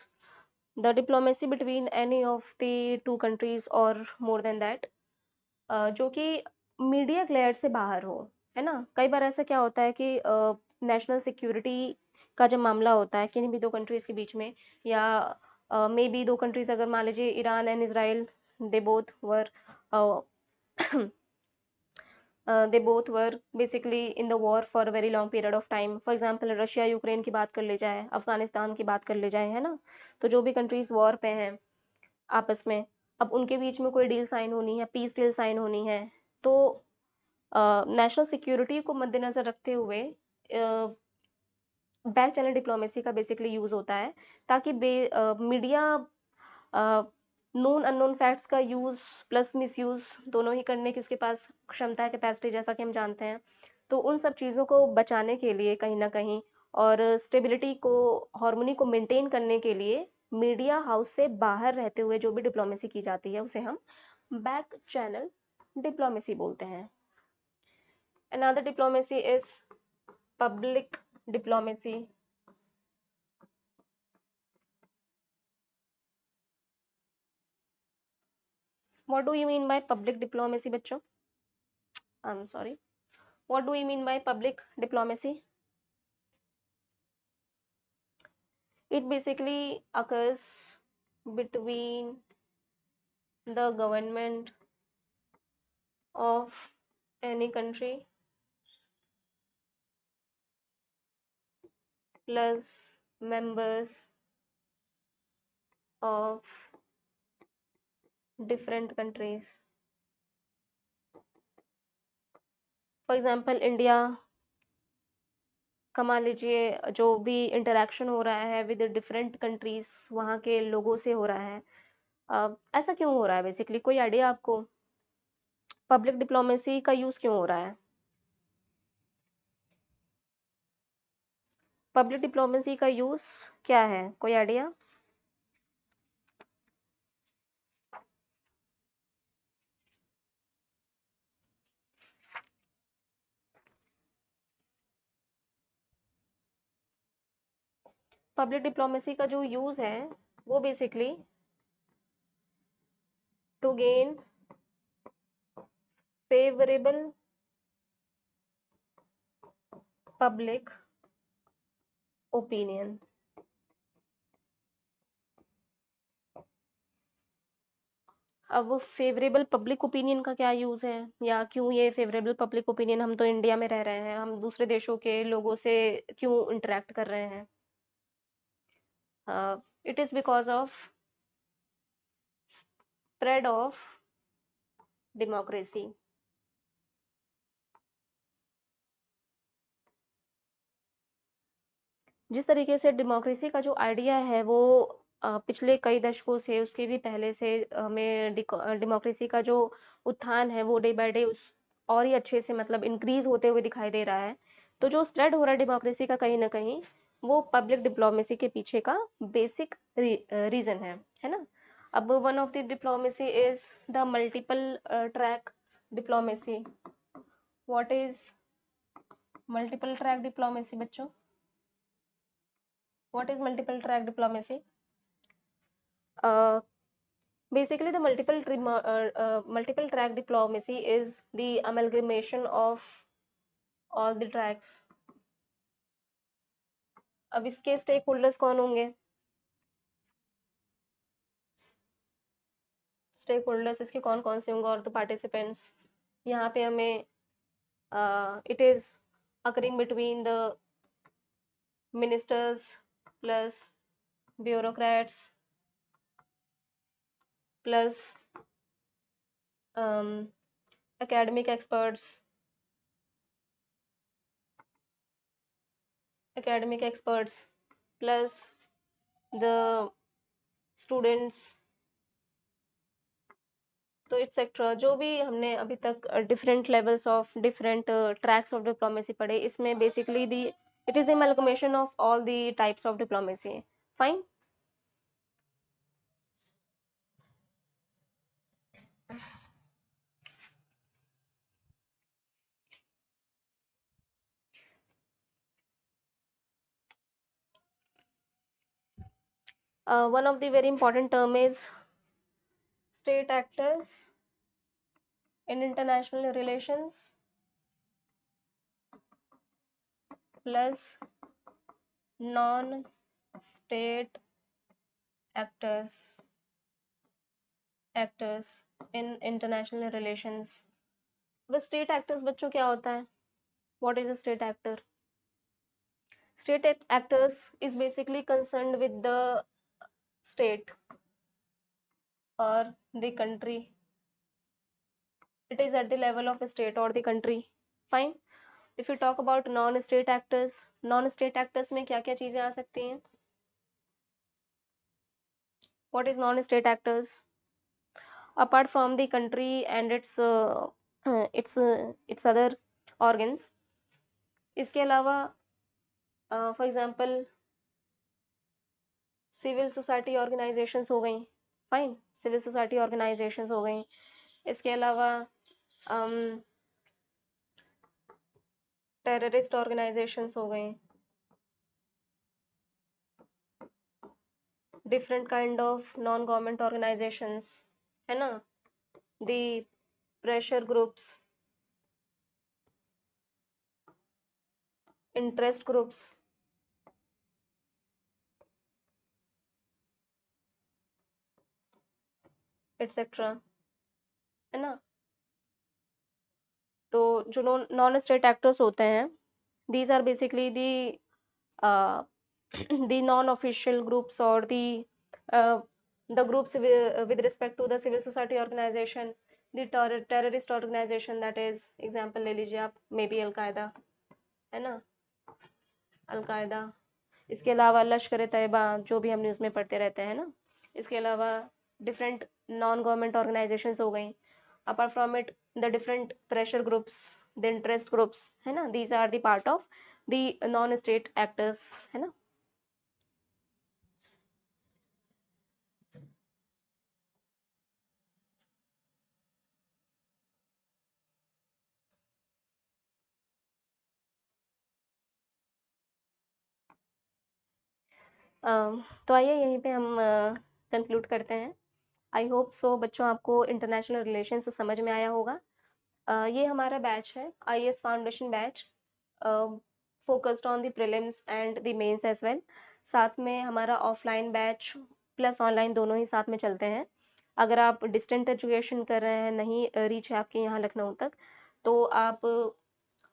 the diplomacy between any of the two countries or more than that, जो कि media glare से बाहर हो, है ना? कई बार ऐसा क्या होता है कि नेशनल सिक्योरिटी का जब मामला होता है किन्हीं भी दो कंट्रीज़ के बीच में, या मे बी दो कंट्रीज़, अगर मान लीजिए Iran and Israel, they both were they both were basically in the war for a very long period of time. For example, Russia Ukraine की बात कर ले जाए, अफगानिस्तान की बात कर ले जाए, है ना? तो जो भी कंट्रीज वॉर पे हैं आपस में, अब उनके बीच में कोई डील साइन होनी है, पीस डील साइन होनी है, तो नेशनल सिक्योरिटी को मद्देनज़र रखते हुए बैक चैनल डिप्लोमेसी का बेसिकली यूज़ होता है, ताकि मीडिया नोन अननोन फैक्ट्स का यूज़ प्लस मिसयूज़ दोनों ही करने की उसके पास क्षमता है, कैपेसिटी, जैसा कि हम जानते हैं। तो उन सब चीज़ों को बचाने के लिए कहीं न कहीं, और स्टेबिलिटी को, हार्मनी को मेंटेन करने के लिए, मीडिया हाउस से बाहर रहते हुए जो भी डिप्लोमेसी की जाती है उसे हम बैक चैनल डिप्लोमेसी बोलते हैं। Another diplomacy is public diplomacy. What do you mean by public diplomacy बच्चों? I am sorry, what do you mean by public diplomacy? It basically occurs between the government of any country plus members of different countries. For example, India का मान लीजिए जो भी interaction हो रहा है with different countries, वहाँ के लोगों से हो रहा है। ऐसा क्यों हो रहा है बेसिकली, कोई आइडिया आपको? पब्लिक डिप्लोमेसी का यूज़ क्यों हो रहा है? पब्लिक डिप्लोमेसी का यूज़ क्या है, कोई आइडिया? पब्लिक डिप्लोमेसी का जो यूज़ है वो basically to gain favourable public opinion. अब फेवरेबल पब्लिक ओपिनियन का क्या यूज़ है, या क्यों ये फेवरेबल पब्लिक ओपिनियन, हम तो इंडिया में रह रहे हैं, हम दूसरे देशों के लोगों से क्यों इंटरेक्ट कर रहे हैं? It is because of spread of democracy. जिस तरीके से डेमोक्रेसी का जो आइडिया है वो पिछले कई दशकों से, उसके भी पहले से हमें डेमोक्रेसी का जो उत्थान है वो डे बाय डे उस और ही अच्छे से मतलब इंक्रीज़ होते हुए दिखाई दे रहा है। तो जो स्प्रेड हो रहा है डेमोक्रेसी का कहीं न कहीं, वो पब्लिक डिप्लोमेसी के पीछे का बेसिक रीज़न है ना? अब one of the diplomacy is the multiple track diplomacy. What is multiple track diplomacy बच्चों? What is multiple track diplomacy? Uh, Basically, the multiple track diplomacy is the amalgamation of all the tracks. अब इसके stake holders कौन होंगे? Stake holders इसके कौन कौन से होंगे और द पार्टिसिपेंट्स? यहाँ पे हमें it is occurring between the ministers plus bureaucrats plus academic experts plus the students, तो एटसेट्रा जो भी हमने अभी तक different levels of different tracks of diplomacy पढ़े, इसमें basically the it is the amalgamation of all the types of diplomacy. Fine. One of the very important term is state actors in international relations plus non-state actors in international relations। वह state actors बच्चों क्या होता है? What is a state actor? State actors is basically concerned with the state or the country. It is at the level of a state or the country. Fine. If you talk about non-state actors में क्या क्या चीजें आ सकती हैं? What is non-state actors? Apart from the country and its other organs, इसके अलावा for example civil society organisations हो गई। फाइन, सिविल सोसाइटी ऑर्गेनाइजेशंस हो गई। इसके अलावा टेररिस्ट ऑर्गेनाइजेशंस हो गई, different kind of non government organisations, है ना, the pressure groups, interest groups, etcetera, है ना। तो जो नॉन स्टेट एक्टर्स होते हैं, these are basically the the non-official groups or the groups with respect to the civil society organization, the terrorist organization, that is example ले लीजिए आप, may be al Qaeda, है ना, अलकायदा। इसके अलावा लश्कर तैयबा जो भी हम न्यूज़ में पढ़ते रहते हैं ना। इसके अलावा डिफरेंट नॉन गवर्नमेंट ऑर्गेनाइजेशंस हो गई। Apart from it the different pressure groups, the interest groups, है ना, these are the part of the non state actors, है ना। तो आइए यहीं पे हम कंक्लूड करते हैं। आई होप सो बच्चों आपको इंटरनेशनल रिलेशंस समझ में आया होगा। ये हमारा बैच है IAS foundation batch, focused on the prelims and the mains as well. साथ में हमारा ऑफलाइन बैच प्लस ऑनलाइन दोनों ही साथ में चलते हैं। अगर आप डिस्टेंट एजुकेशन कर रहे हैं, नहीं रीच है आपके यहाँ लखनऊ तक, तो आप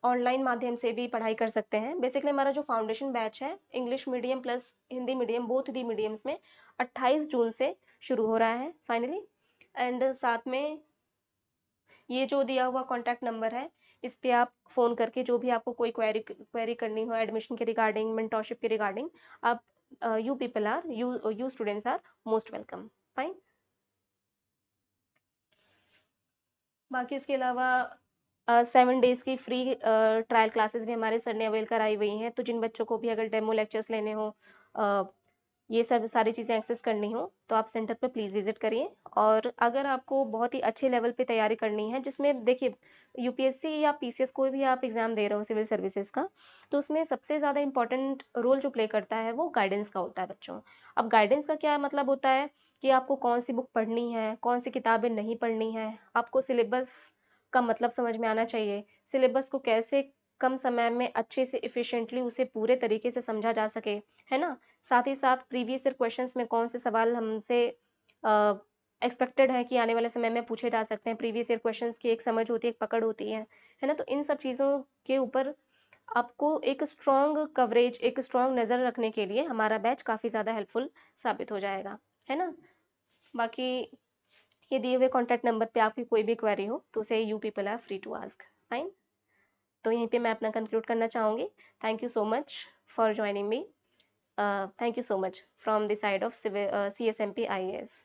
ऑनलाइन माध्यम से भी पढ़ाई कर सकते हैं। बेसिकली हमारा जो फाउंडेशन बैच है English medium plus Hindi medium both the mediums में 28 जून से शुरू हो रहा है फाइनली। एंड साथ में ये जो दिया हुआ कॉन्टैक्ट नंबर है, इस पे आप फ़ोन करके जो भी आपको कोई क्वेरी करनी हो एडमिशन के रिगार्डिंग, मेंटरशिप के रिगार्डिंग, आप you people are, you students are most welcome. Fine. बाकी इसके अलावा 7 डेज़ की फ्री ट्रायल क्लासेस भी हमारे सर ने अवेल कराई हुई हैं, तो जिन बच्चों को भी अगर डेमो लेक्चर्स लेने हों, अ, ये सब सारी चीज़ें एक्सेस करनी हो, तो आप सेंटर पे प्लीज़ विज़िट करिए। और अगर आपको बहुत ही अच्छे लेवल पे तैयारी करनी है, जिसमें देखिए यूपीएससी या पीसीएस कोई भी आप एग्ज़ाम दे रहे हो सिविल सर्विसेज़ का, तो उसमें सबसे ज़्यादा इम्पोर्टेंट रोल जो प्ले करता है, वो गाइडेंस का होता है बच्चों। अब गाइडेंस का क्या मतलब होता है कि आपको कौन-सी बुक पढ़नी है, कौन-सी किताबें नहीं पढ़नी हैं, आपको सिलेबस का मतलब समझ में आना चाहिए, सिलेबस को कैसे कम समय में अच्छे से एफ़िशिएंटली उसे पूरे तरीके से समझा जा सके, है ना? साथ ही साथ प्रीवियस ईयर क्वेश्चंस में कौन से सवाल हमसे अ, एक्सपेक्टेड है कि आने वाले समय में पूछे जा सकते हैं, प्रीवियस ईयर क्वेश्चंस की एक समझ होती है, एक पकड़ होती है ना? तो इन सब चीज़ों के ऊपर आपको एक स्ट्रॉन्ग कवरेज, एक स्ट्रॉन्ग नज़र रखने के लिए हमारा बैच काफ़ी ज़्यादा हेल्पफुल साबित हो जाएगा, है ना? बाकी ये दिए हुए कॉन्टैक्ट नंबर पे आपकी कोई भी क्वेरी हो, तो उसे you people are free to ask. Fine? तो यहीं पे मैं अपना कंक्लूड करना चाहूँगी। Thank you so much for joining me. Thank you so much from the side of CSMP IAS।